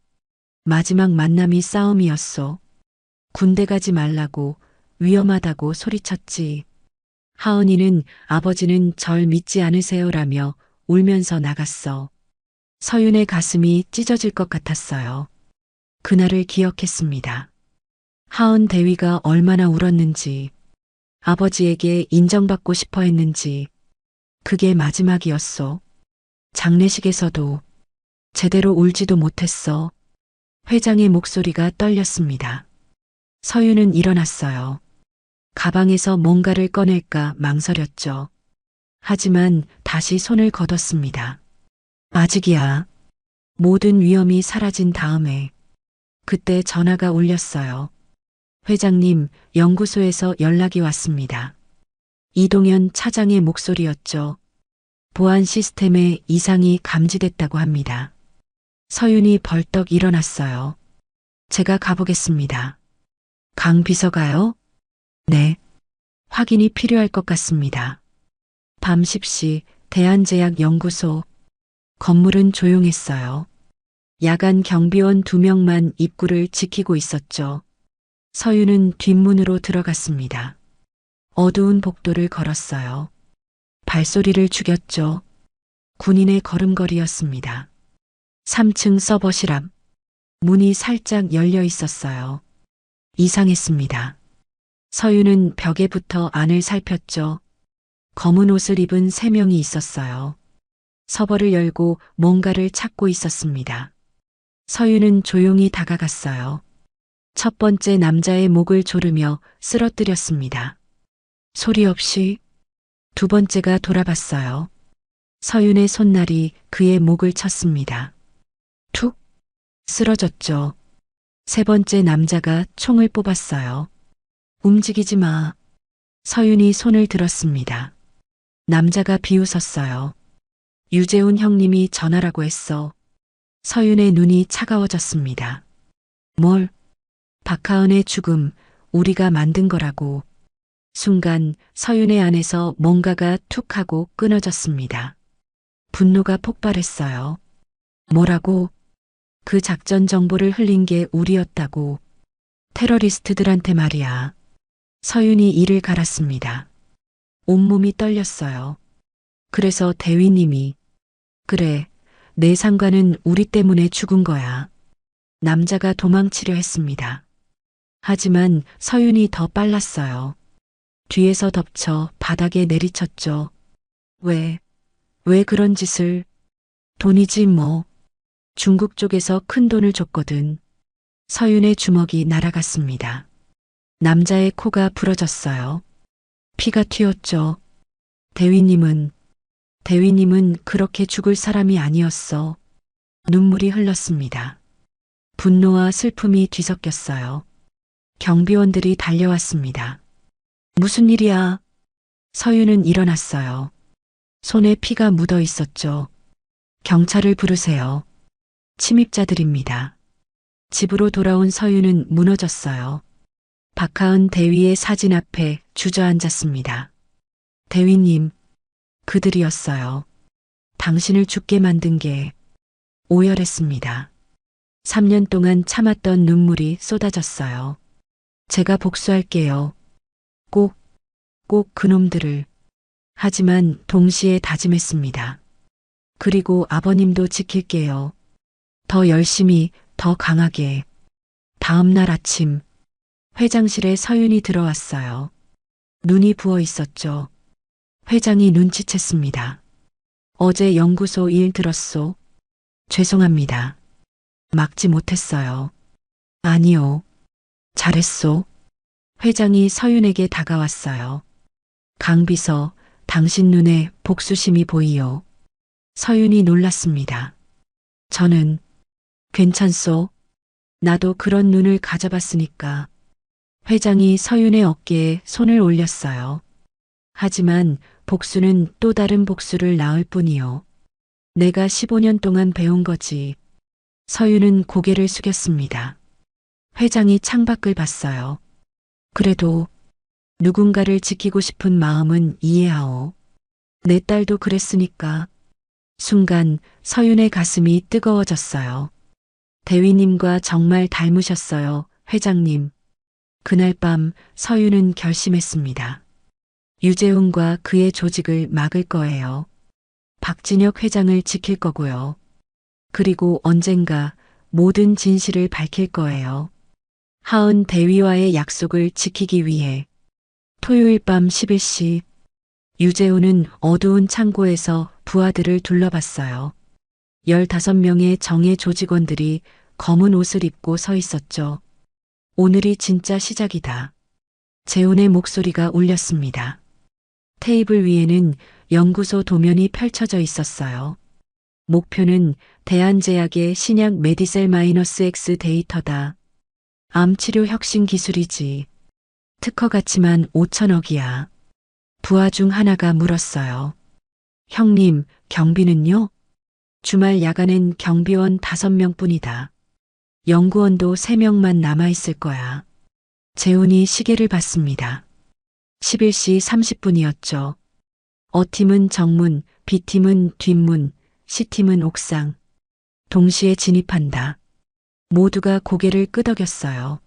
마지막 만남이 싸움이었소. 군대 가지 말라고, 위험하다고 소리쳤지. 하은이는 아버지는 절 믿지 않으세요라며 울면서 나갔어. 서윤의 가슴이 찢어질 것 같았어요. 그날을 기억했습니다. 하은 대위가 얼마나 울었는지, 아버지에게 인정받고 싶어 했는지, 그게 마지막이었어. 장례식에서도 제대로 울지도 못했어. 회장의 목소리가 떨렸습니다. 서윤은 일어났어요. 가방에서 뭔가를 꺼낼까 망설였죠. 하지만 다시 손을 거뒀습니다. 아직이야. 모든 위험이 사라진 다음에. 그때 전화가 울렸어요. 회장님, 연구소에서 연락이 왔습니다. 이동현 차장의 목소리였죠. 보안 시스템에 이상이 감지됐다고 합니다. 서윤이 벌떡 일어났어요. 제가 가보겠습니다. 강 비서가요? 네. 확인이 필요할 것 같습니다. 밤 10시 대한제약연구소. 건물은 조용했어요. 야간 경비원 2명만 입구를 지키고 있었죠. 서윤은 뒷문으로 들어갔습니다. 어두운 복도를 걸었어요. 발소리를 죽였죠. 군인의 걸음걸이였습니다. 3층 서버실 앞. 문이 살짝 열려 있었어요. 이상했습니다. 서윤은 벽에 붙어 안을 살폈죠. 검은 옷을 입은 3명이 있었어요. 서버를 열고 뭔가를 찾고 있었습니다. 서윤은 조용히 다가갔어요. 첫 번째 남자의 목을 조르며 쓰러뜨렸습니다. 소리 없이. 두 번째가 돌아봤어요. 서윤의 손날이 그의 목을 쳤습니다. 툭 쓰러졌죠. 세 번째 남자가 총을 뽑았어요. 움직이지 마. 서윤이 손을 들었습니다. 남자가 비웃었어요. 유재훈 형님이 전화라고 했어. 서윤의 눈이 차가워졌습니다. 뭘? 박하은의 죽음, 우리가 만든 거라고. 순간 서윤의 안에서 뭔가가 툭 하고 끊어졌습니다. 분노가 폭발했어요. 뭐라고? 그 작전 정보를 흘린 게 우리였다고. 테러리스트들한테 말이야. 서윤이 이를 갈았습니다. 온몸이 떨렸어요. 그래서 대위님이 그래, 내 상관은 우리 때문에 죽은 거야. 남자가 도망치려 했습니다. 하지만 서윤이 더 빨랐어요. 뒤에서 덮쳐 바닥에 내리쳤죠. 왜 그런 짓을? 돈이지 뭐. 중국 쪽에서 큰 돈을 줬거든. 서윤의 주먹이 날아갔습니다. 남자의 코가 부러졌어요. 피가 튀었죠. 대위님은 그렇게 죽을 사람이 아니었어. 눈물이 흘렀습니다. 분노와 슬픔이 뒤섞였어요. 경비원들이 달려왔습니다. 무슨 일이야? 서윤은 일어났어요. 손에 피가 묻어 있었죠. 경찰을 부르세요. 침입자들입니다. 집으로 돌아온 서윤은 무너졌어요. 박하은 대위의 사진 앞에 주저앉았습니다. 대위님, 그들이었어요. 당신을 죽게 만든 게 오열했습니다. 3년 동안 참았던 눈물이 쏟아졌어요. 제가 복수할게요. 꼭 그놈들을. 하지만 동시에 다짐했습니다. 그리고 아버님도 지킬게요. 더 열심히, 더 강하게. 다음 날 아침, 회장실에 서윤이 들어왔어요. 눈이 부어 있었죠. 회장이 눈치챘습니다. 어제 연구소 일 들었소? 죄송합니다. 막지 못했어요. 아니요. 잘했소. 회장이 서윤에게 다가왔어요. 강비서, 당신 눈에 복수심이 보이요. 서윤이 놀랐습니다. 저는 괜찮소. 나도 그런 눈을 가져봤으니까. 회장이 서윤의 어깨에 손을 올렸어요. 하지만 복수는 또 다른 복수를 낳을 뿐이요. 내가 15년 동안 배운 거지. 서윤은 고개를 숙였습니다. 회장이 창밖을 봤어요. 그래도 누군가를 지키고 싶은 마음은 이해하오. 내 딸도 그랬으니까. 순간 서윤의 가슴이 뜨거워졌어요. 대위님과 정말 닮으셨어요, 회장님. 그날 밤 서윤은 결심했습니다. 유재훈과 그의 조직을 막을 거예요. 박진혁 회장을 지킬 거고요. 그리고 언젠가 모든 진실을 밝힐 거예요. 하은 대위와의 약속을 지키기 위해 토요일 밤 11시 유재훈은 어두운 창고에서 부하들을 둘러봤어요. 15명의 정예 조직원들이 검은 옷을 입고 서 있었죠. 오늘이 진짜 시작이다. 재훈의 목소리가 울렸습니다. 테이블 위에는 연구소 도면이 펼쳐져 있었어요. 목표는 대한제약의 신약 메디셀 마이너스 X 데이터다. 암치료 혁신 기술이지. 특허 가치만 5천억이야. 부하 중 하나가 물었어요. 형님, 경비는요? 주말 야간엔 경비원 5명뿐이다. 연구원도 3명만 남아있을 거야. 재훈이 시계를 봤습니다. 11시 30분이었죠. 어팀은 정문, B팀은 뒷문, C팀은 옥상. 동시에 진입한다. 모두가 고개를 끄덕였어요.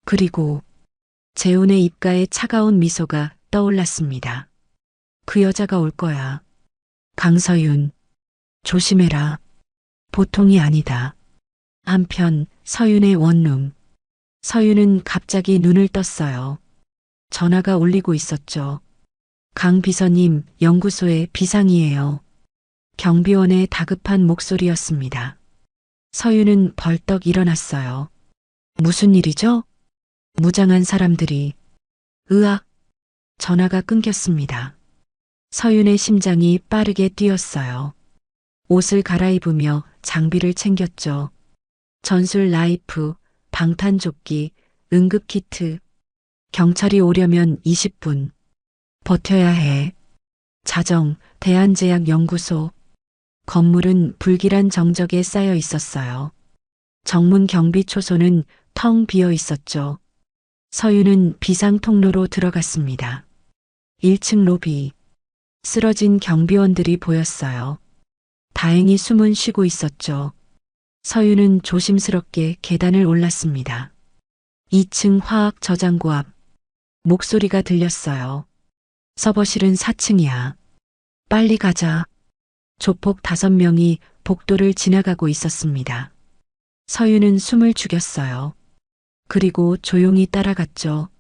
그리고 재훈의 입가에 차가운 미소가 떠올랐습니다. 그 여자가 올 거야. 강서윤, 조심해라. 보통이 아니다. 한편 서윤의 원룸. 서윤은 갑자기 눈을 떴어요. 전화가 울리고 있었죠. 강 비서님, 연구소에 비상이에요. 경비원의 다급한 목소리였습니다. 서윤은 벌떡 일어났어요. 무슨 일이죠? 무장한 사람들이. 으악! 전화가 끊겼습니다. 서윤의 심장이 빠르게 뛰었어요. 옷을 갈아입으며 장비를 챙겼죠. 전술 라이프, 방탄조끼, 응급키트. 경찰이 오려면 20분. 버텨야 해. 자정, 대한제약연구소. 건물은 불길한 정적에 쌓여 있었어요. 정문 경비 초소는 텅 비어 있었죠. 서윤은 비상 통로로 들어갔습니다. 1층 로비. 쓰러진 경비원들이 보였어요. 다행히 숨은 쉬고 있었죠. 서윤은 조심스럽게 계단을 올랐습니다. 2층 화학 저장고 앞 목소리가 들렸어요. 서버실은 4층이야. 빨리 가자. 조폭 5명이 복도를 지나가고 있었습니다. 서윤은 숨을 죽였어요. 그리고 조용히 따라갔죠.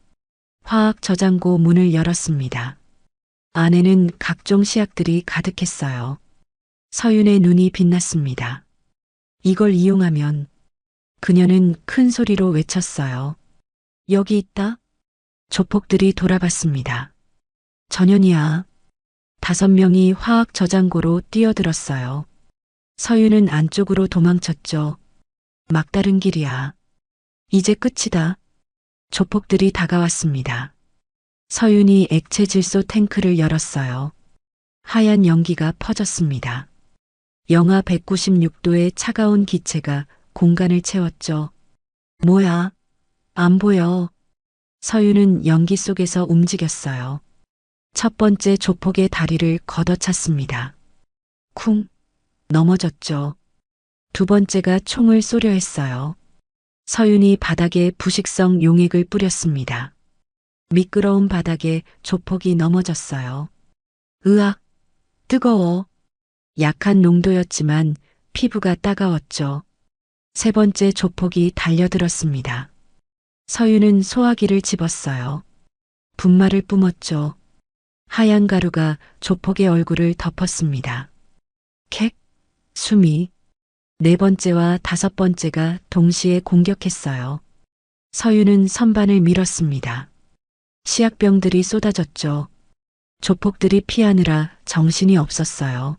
화학 저장고 문을 열었습니다. 안에는 각종 시약들이 가득했어요. 서윤의 눈이 빛났습니다. 이걸 이용하면 그녀는 큰 소리로 외쳤어요. 여기 있다. 조폭들이 돌아봤습니다. 전현이야. 5명이 화학 저장고로 뛰어들었어요. 서윤은 안쪽으로 도망쳤죠. 막다른 길이야. 이제 끝이다. 조폭들이 다가왔습니다. 서윤이 액체 질소 탱크를 열었어요. 하얀 연기가 퍼졌습니다. 영하 196도의 차가운 기체가 공간을 채웠죠. 뭐야? 안 보여. 서윤은 연기 속에서 움직였어요. 첫 번째 조폭의 다리를 걷어찼습니다. 쿵! 넘어졌죠. 두 번째가 총을 쏘려 했어요. 서윤이 바닥에 부식성 용액을 뿌렸습니다. 미끄러운 바닥에 조폭이 넘어졌어요. 으악! 뜨거워. 약한 농도였지만 피부가 따가웠죠. 세 번째 조폭이 달려들었습니다. 서윤은 소화기를 집었어요. 분말을 뿜었죠. 하얀 가루가 조폭의 얼굴을 덮었습니다. 캑! 숨이. 4번째와 5번째가 동시에 공격했어요. 서윤은 선반을 밀었습니다. 시약병들이 쏟아졌죠. 조폭들이 피하느라 정신이 없었어요.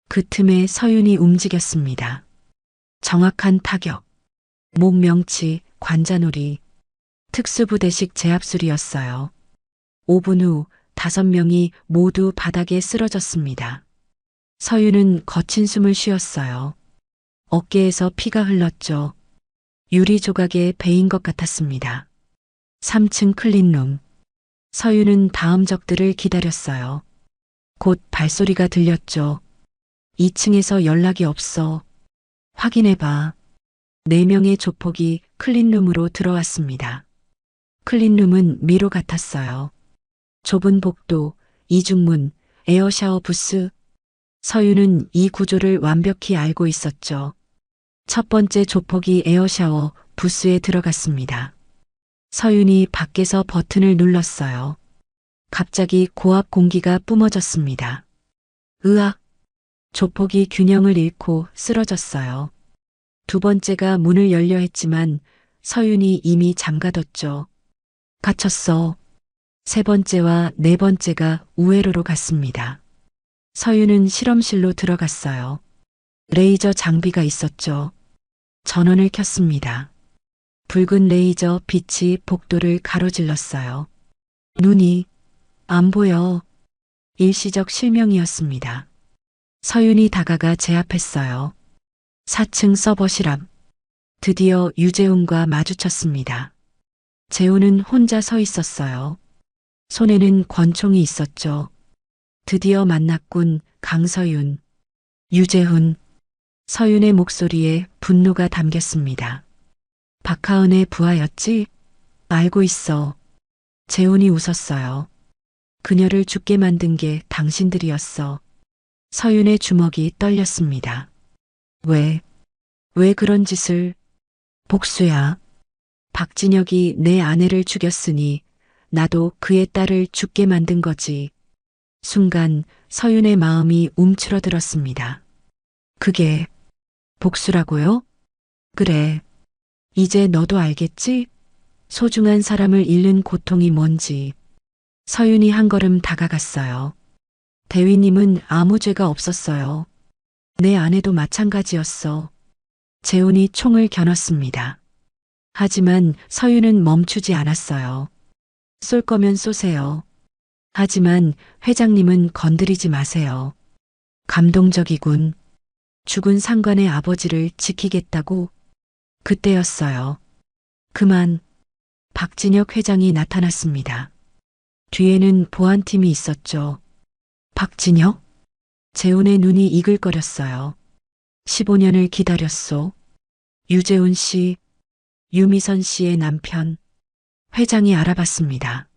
그 틈에 서윤이 움직였습니다. 정확한 타격. 목명치, 관자놀이. 특수부대식 제압술이었어요. 5분 후 5명이 모두 바닥에 쓰러졌습니다. 서윤은 거친 숨을 쉬었어요. 어깨에서 피가 흘렀죠. 유리 조각에 베인 것 같았습니다. 3층 클린룸. 서윤은 다음 적들을 기다렸어요. 곧 발소리가 들렸죠. 2층에서 연락이 없어. 확인해봐. 4명의 조폭이 클린룸으로 들어왔습니다. 클린룸은 미로 같았어요. 좁은 복도, 이중문, 에어샤워 부스. 서윤은 이 구조를 완벽히 알고 있었죠. 첫 번째 조폭이 에어샤워 부스에 들어갔습니다. 서윤이 밖에서 버튼을 눌렀어요. 갑자기 고압 공기가 뿜어졌습니다. 으악! 조폭이 균형을 잃고 쓰러졌어요. 두 번째가 문을 열려 했지만 서윤이 이미 잠가뒀죠. 갇혔어. 세 번째와 4번째가 우회로로 갔습니다. 서윤은 실험실로 들어갔어요. 레이저 장비가 있었죠. 전원을 켰습니다. 붉은 레이저 빛이 복도를 가로질렀어요. 눈이 안 보여. 일시적 실명이었습니다. 서윤이 다가가 제압했어요. 4층 서버실 앞. 드디어 유재훈과 마주쳤습니다. 재훈은 혼자 서 있었어요. 손에는 권총이 있었죠. 드디어 만났군, 강서윤. 유재훈. 서윤의 목소리에 분노가 담겼습니다. 박하은의 부하였지? 알고 있어. 재훈이 웃었어요. 그녀를 죽게 만든 게 당신들이었어. 서윤의 주먹이 떨렸습니다. 왜 그런 짓을? 복수야. 박진혁이 내 아내를 죽였으니 나도 그의 딸을 죽게 만든 거지. 순간 서윤의 마음이 움츠러들었습니다. 그게 복수라고요? 그래. 이제 너도 알겠지? 소중한 사람을 잃는 고통이 뭔지. 서윤이 한 걸음 다가갔어요. 대위님은 아무 죄가 없었어요. 내 아내도 마찬가지였어. 재훈이 총을 겨눴습니다. 하지만 서윤은 멈추지 않았어요. 쏠 거면 쏘세요. 하지만 회장님은 건드리지 마세요. 감동적이군. 죽은 상관의 아버지를 지키겠다고. 그때였어요. 그만. 박진혁 회장이 나타났습니다. 뒤에는 보안팀이 있었죠. 박진혁? 재훈의 눈이 이글거렸어요. 15년을 기다렸소. 유재훈 씨. 유미선 씨의 남편. 회장이 알아봤습니다.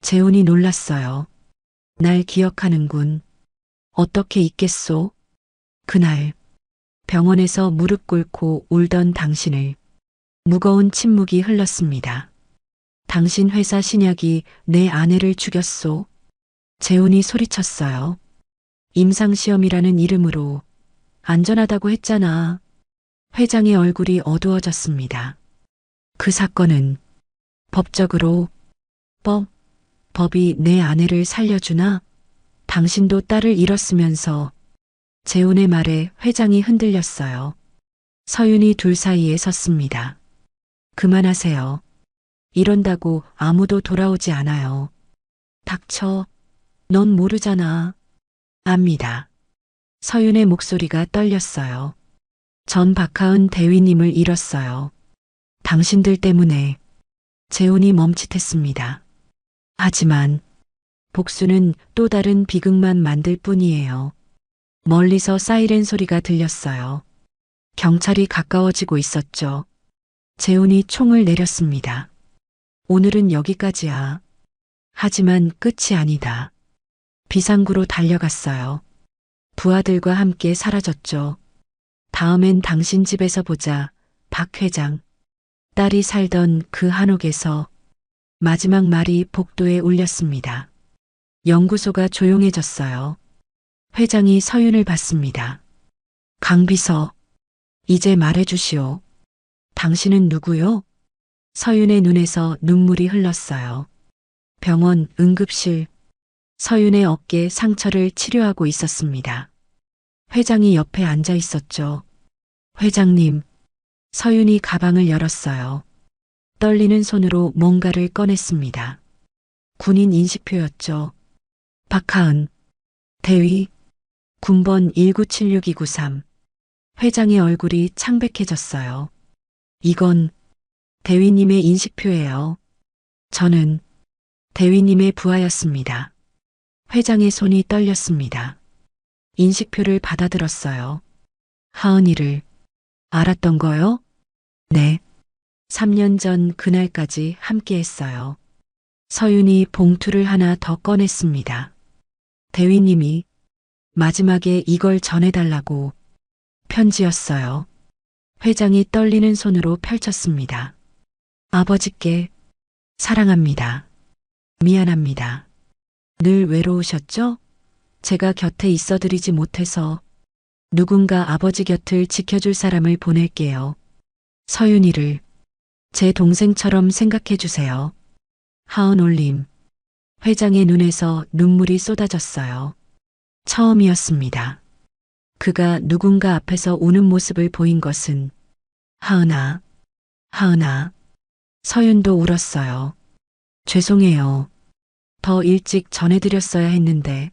재훈이 놀랐어요. 날 기억하는군. 어떻게 잊겠소? 그날 병원에서 무릎 꿇고 울던 당신을. 무거운 침묵이 흘렀습니다. 당신 회사 신약이 내 아내를 죽였소. 재훈이 소리쳤어요. 임상시험이라는 이름으로. 안전하다고 했잖아. 회장의 얼굴이 어두워졌습니다. 그 사건은 법적으로 법이 내 아내를 살려주나? 당신도 딸을 잃었으면서. 재훈의 말에 회장이 흔들렸어요. 서윤이 둘 사이에 섰습니다. 그만하세요. 이런다고 아무도 돌아오지 않아요. 닥쳐. 넌 모르잖아. 압니다. 서윤의 목소리가 떨렸어요. 전 박하은 대위님을 잃었어요. 당신들 때문에. 재훈이 멈칫했습니다. 하지만 복수는 또 다른 비극만 만들 뿐이에요. 멀리서 사이렌 소리가 들렸어요. 경찰이 가까워지고 있었죠. 재훈이 총을 내렸습니다. 오늘은 여기까지야. 하지만 끝이 아니다. 비상구로 달려갔어요. 부하들과 함께 사라졌죠. 다음엔 당신 집에서 보자, 박 회장. 딸이 살던 그 한옥에서. 마지막 말이 복도에 울렸습니다. 연구소가 조용해졌어요. 회장이 서윤을 봤습니다. 강비서, 이제 말해주시오. 당신은 누구요? 서윤의 눈에서 눈물이 흘렀어요. 병원 응급실. 서윤의 어깨 상처를 치료하고 있었습니다. 회장이 옆에 앉아 있었죠. 회장님. 서윤이 가방을 열었어요. 떨리는 손으로 뭔가를 꺼냈습니다. 군인 인식표였죠. 박하은. 대위. 군번 1976293. 회장의 얼굴이 창백해졌어요. 이건 대위님의 인식표예요. 저는 대위님의 부하였습니다. 회장의 손이 떨렸습니다. 인식표를 받아들었어요. 하은이를 알았던 거요? 네. 3년 전 그날까지 함께 했어요. 서윤이 봉투를 하나 더 꺼냈습니다. 대위님이 마지막에 이걸 전해달라고. 편지였어요. 회장이 떨리는 손으로 펼쳤습니다. 아버지께 사랑합니다. 미안합니다. 늘 외로우셨죠? 제가 곁에 있어드리지 못해서. 누군가 아버지 곁을 지켜줄 사람을 보낼게요. 서윤이를 제 동생처럼 생각해 주세요. 하은 올림. 회장의 눈에서 눈물이 쏟아졌어요. 처음이었습니다. 그가 누군가 앞에서 우는 모습을 보인 것은. 하은아, 하은아. 서윤도 울었어요. 죄송해요. 더 일찍 전해드렸어야 했는데.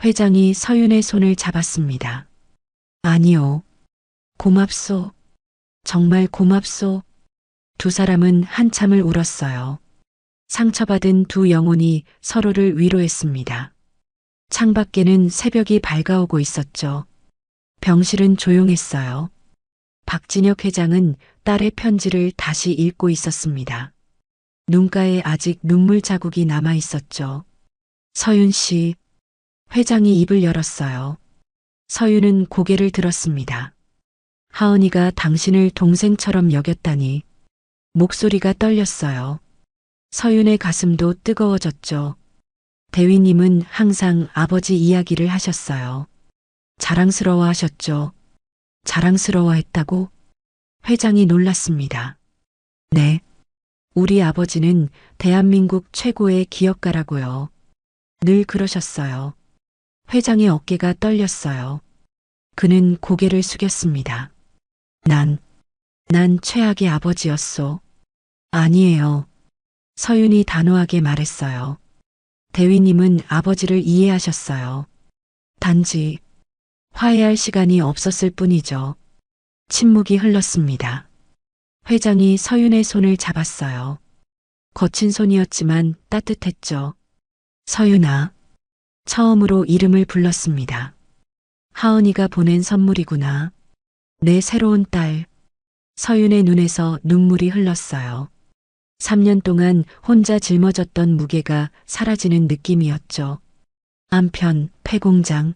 회장이 서윤의 손을 잡았습니다. 아니요. 고맙소. 정말 고맙소. 두 사람은 한참을 울었어요. 상처받은 두 영혼이 서로를 위로했습니다. 창밖에는 새벽이 밝아오고 있었죠. 병실은 조용했어요. 박진혁 회장은 딸의 편지를 다시 읽고 있었습니다. 눈가에 아직 눈물 자국이 남아 있었죠. 서윤 씨. 회장이 입을 열었어요. 서윤은 고개를 들었습니다. 하은이가 당신을 동생처럼 여겼다니. 목소리가 떨렸어요. 서윤의 가슴도 뜨거워졌죠. 대위님은 항상 아버지 이야기를 하셨어요. 자랑스러워 하셨죠. 자랑스러워했다고? 회장이 놀랐습니다. 네. 우리 아버지는 대한민국 최고의 기업가라고요. 늘 그러셨어요. 회장의 어깨가 떨렸어요. 그는 고개를 숙였습니다. 난 최악의 아버지였소. 아니에요. 서윤이 단호하게 말했어요. 대위님은 아버지를 이해하셨어요. 단지 화해할 시간이 없었을 뿐이죠. 침묵이 흘렀습니다. 회장이 서윤의 손을 잡았어요. 거친 손이었지만 따뜻했죠. 서윤아. 처음으로 이름을 불렀습니다. 하은이가 보낸 선물이구나. 내 새로운 딸. 서윤의 눈에서 눈물이 흘렀어요. 3년 동안 혼자 짊어졌던 무게가 사라지는 느낌이었죠. 한편 폐공장.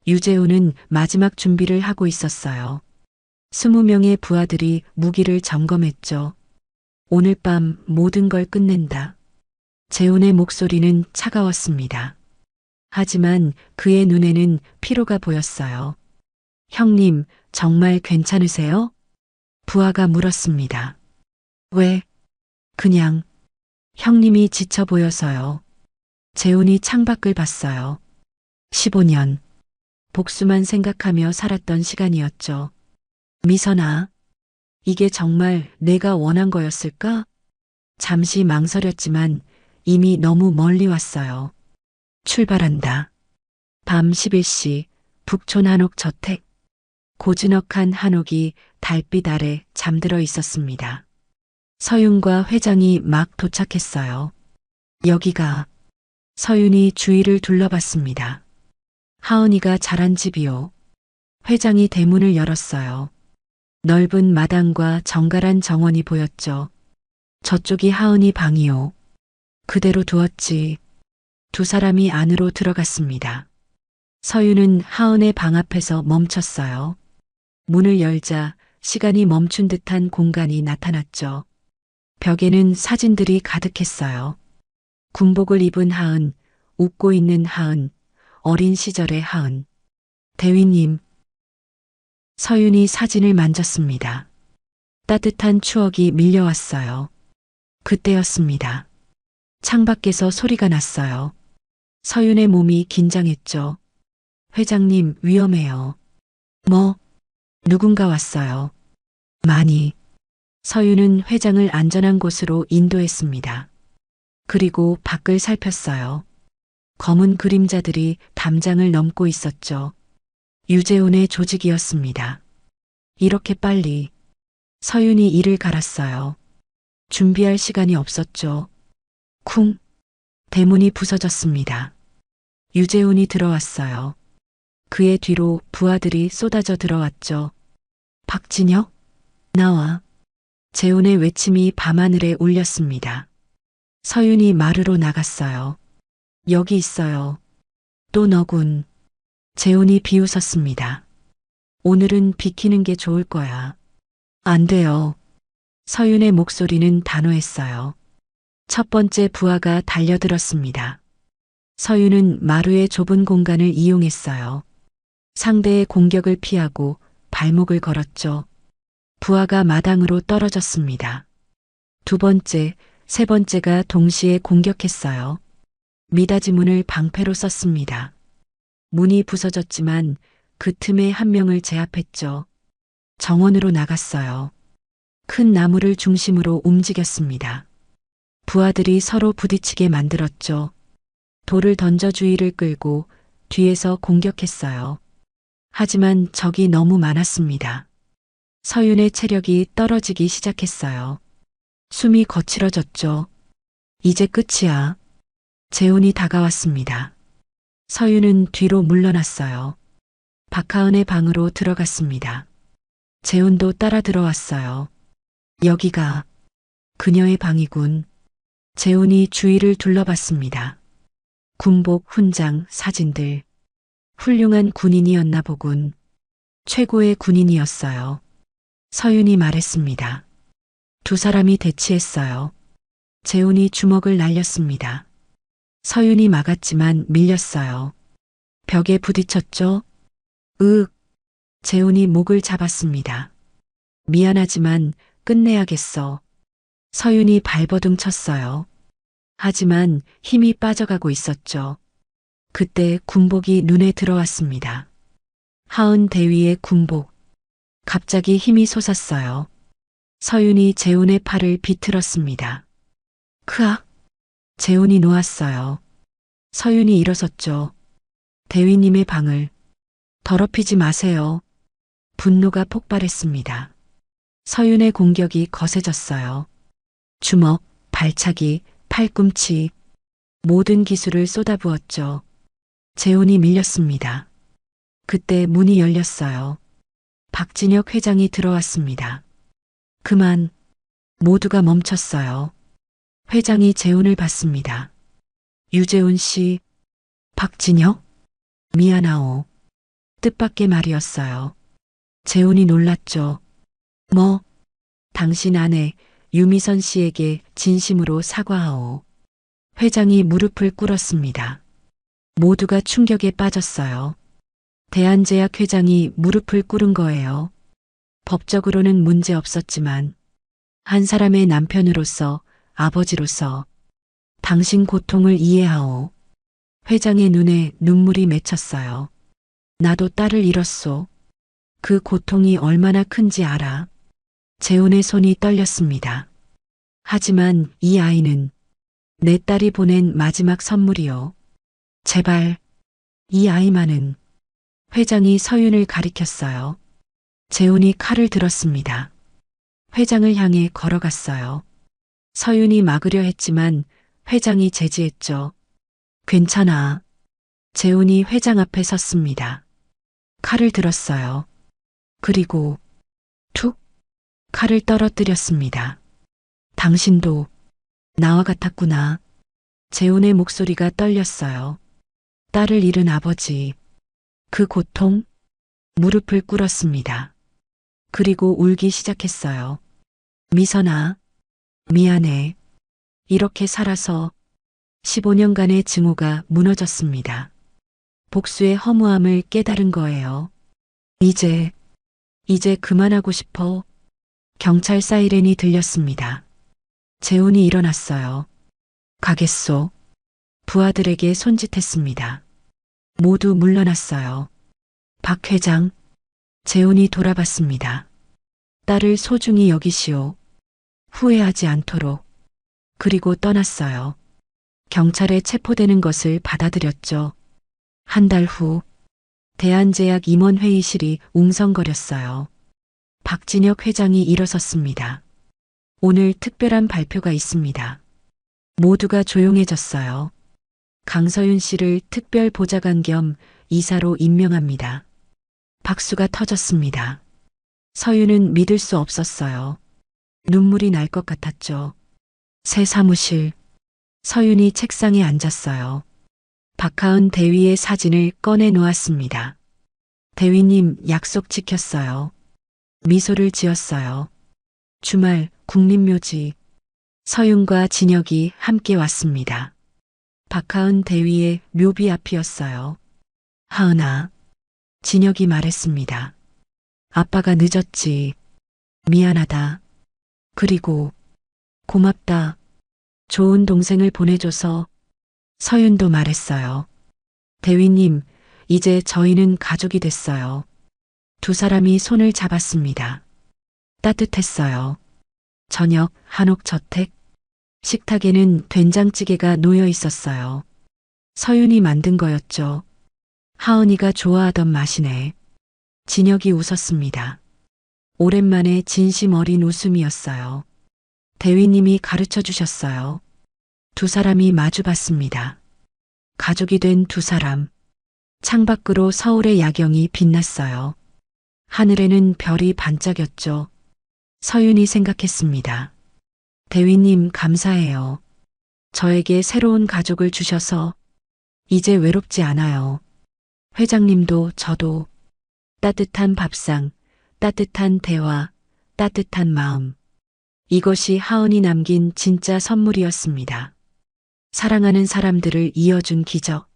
유재우는 마지막 준비를 하고 있었어요. 20명의 부하들이 무기를 점검했죠. 오늘 밤 모든 걸 끝낸다. 재훈의 목소리는 차가웠습니다. 하지만 그의 눈에는 피로가 보였어요. 형님, 정말 괜찮으세요? 부하가 물었습니다. 왜? 그냥 형님이 지쳐 보여서요. 재훈이 창밖을 봤어요. 15년. 복수만 생각하며 살았던 시간이었죠. 미선아, 이게 정말 내가 원한 거였을까? 잠시 망설였지만 이미 너무 멀리 왔어요. 출발한다. 밤 11시 북촌 한옥 저택. 고즈넉한 한옥이 달빛 아래 잠들어 있었습니다. 서윤과 회장이 막 도착했어요. 여기가. 서윤이 주위를 둘러봤습니다. 하은이가 자란 집이요. 회장이 대문을 열었어요. 넓은 마당과 정갈한 정원이 보였죠. 저쪽이 하은이 방이요. 그대로 두었지. 두 사람이 안으로 들어갔습니다. 서윤은 하은의 방 앞에서 멈췄어요. 문을 열자 시간이 멈춘 듯한 공간이 나타났죠. 벽에는 사진들이 가득했어요. 군복을 입은 하은, 웃고 있는 하은, 어린 시절의 하은. 대위님. 서윤이 사진을 만졌습니다. 따뜻한 추억이 밀려왔어요. 그때였습니다. 창밖에서 소리가 났어요. 서윤의 몸이 긴장했죠. 회장님, 위험해요. 뭐? 누군가 왔어요. 많이. 서윤은 회장을 안전한 곳으로 인도했습니다. 그리고 밖을 살폈어요. 검은 그림자들이 담장을 넘고 있었죠. 유재훈의 조직이었습니다. 이렇게 빨리. 서윤이 이를 갈았어요. 준비할 시간이 없었죠. 쿵. 대문이 부서졌습니다. 유재훈이 들어왔어요. 그의 뒤로 부하들이 쏟아져 들어왔죠. 박진혁? 나와. 재훈의 외침이 밤하늘에 울렸습니다. 서윤이 마루로 나갔어요. 여기 있어요. 또 너군. 재훈이 비웃었습니다. 오늘은 비키는 게 좋을 거야. 안 돼요. 서윤의 목소리는 단호했어요. 첫 번째 부하가 달려들었습니다. 서윤은 마루의 좁은 공간을 이용했어요. 상대의 공격을 피하고 발목을 걸었죠. 부하가 마당으로 떨어졌습니다. 두 번째, 세 번째가 동시에 공격했어요. 미닫이 문을 방패로 썼습니다. 문이 부서졌지만 그 틈에 한 명을 제압했죠. 정원으로 나갔어요. 큰 나무를 중심으로 움직였습니다. 부하들이 서로 부딪히게 만들었죠. 돌을 던져 주위를 끌고 뒤에서 공격했어요. 하지만 적이 너무 많았습니다. 서윤의 체력이 떨어지기 시작했어요. 숨이 거칠어졌죠. 이제 끝이야. 재훈이 다가왔습니다. 서윤은 뒤로 물러났어요. 박하은의 방으로 들어갔습니다. 재훈도 따라 들어왔어요. 여기가 그녀의 방이군. 재훈이 주위를 둘러봤습니다. 군복, 훈장, 사진들. 훌륭한 군인이었나 보군. 최고의 군인이었어요. 서윤이 말했습니다. 두 사람이 대치했어요. 재훈이 주먹을 날렸습니다. 서윤이 막았지만 밀렸어요. 벽에 부딪혔죠? 으윽. 재훈이 목을 잡았습니다. 미안하지만 끝내야겠어. 서윤이 발버둥 쳤어요. 하지만 힘이 빠져가고 있었죠. 그때 군복이 눈에 들어왔습니다. 하은 대위의 군복. 갑자기 힘이 솟았어요. 서윤이 재훈의 팔을 비틀었습니다. 크악! 재훈이 놓았어요. 서윤이 일어섰죠. 대위님의 방을. 더럽히지 마세요. 분노가 폭발했습니다. 서윤의 공격이 거세졌어요. 주먹, 발차기, 팔꿈치. 모든 기술을 쏟아부었죠. 재훈이 밀렸습니다. 그때 문이 열렸어요. 박진혁 회장이 들어왔습니다. 그만 모두가 멈췄어요. 회장이 재훈을 봤습니다. 유재훈 씨, 박진혁? 미안하오. 뜻밖의 말이었어요. 재훈이 놀랐죠. 뭐, 당신 아내 유미선 씨에게 진심으로 사과하오. 회장이 무릎을 꿇었습니다. 모두가 충격에 빠졌어요. 대한제약 회장이 무릎을 꿇은 거예요. 법적으로는 문제 없었지만 한 사람의 남편으로서, 아버지로서 당신 고통을 이해하오. 회장의 눈에 눈물이 맺혔어요. 나도 딸을 잃었소. 그 고통이 얼마나 큰지 알아. 재훈의 손이 떨렸습니다. 하지만 이 아이는 내 딸이 보낸 마지막 선물이요. 제발 이 아이만은. 회장이 서윤을 가리켰어요. 재훈이 칼을 들었습니다. 회장을 향해 걸어갔어요. 서윤이 막으려 했지만 회장이 제지했죠. 괜찮아. 재훈이 회장 앞에 섰습니다. 칼을 들었어요. 그리고 툭 칼을 떨어뜨렸습니다. 당신도 나와 같았구나. 재훈의 목소리가 떨렸어요. 딸을 잃은 아버지. 그 고통? 무릎을 꿇었습니다. 그리고 울기 시작했어요. 미선아, 미안해. 이렇게 살아서 15년간의 증오가 무너졌습니다. 복수의 허무함을 깨달은 거예요. 이제 그만하고 싶어. 경찰 사이렌이 들렸습니다. 재훈이 일어났어요. 가겠소. 부하들에게 손짓했습니다. 모두 물러났어요. 박 회장, 재훈이 돌아봤습니다. 딸을 소중히 여기시오. 후회하지 않도록. 그리고 떠났어요. 경찰에 체포되는 것을 받아들였죠. 한 달 후, 대한제약 임원회의실이 웅성거렸어요. 박진혁 회장이 일어섰습니다. 오늘 특별한 발표가 있습니다. 모두가 조용해졌어요. 강서윤 씨를 특별 보좌관 겸 이사로 임명합니다. 박수가 터졌습니다. 서윤은 믿을 수 없었어요. 눈물이 날 것 같았죠. 새 사무실. 서윤이 책상에 앉았어요. 박하은 대위의 사진을 꺼내 놓았습니다. 대위님 약속 지켰어요. 미소를 지었어요. 주말 국립묘지. 서윤과 진혁이 함께 왔습니다. 박하은 대위의 묘비 앞이었어요. 하은아. 진혁이 말했습니다. 아빠가 늦었지. 미안하다. 그리고 고맙다. 좋은 동생을 보내줘서. 서윤도 말했어요. 대위님, 이제 저희는 가족이 됐어요. 두 사람이 손을 잡았습니다. 따뜻했어요. 저녁 한옥 저택. 식탁에는 된장찌개가 놓여 있었어요. 서윤이 만든 거였죠. 하은이가 좋아하던 맛이네. 진혁이 웃었습니다. 오랜만에 진심 어린 웃음이었어요. 대위님이 가르쳐 주셨어요. 두 사람이 마주 봤습니다. 가족이 된 두 사람. 창밖으로 서울의 야경이 빛났어요. 하늘에는 별이 반짝였죠. 서윤이 생각했습니다. 대위님 감사해요. 저에게 새로운 가족을 주셔서 이제 외롭지 않아요. 회장님도 저도. 따뜻한 밥상, 따뜻한 대화, 따뜻한 마음. 이것이 하은이 남긴 진짜 선물이었습니다. 사랑하는 사람들을 이어준 기적.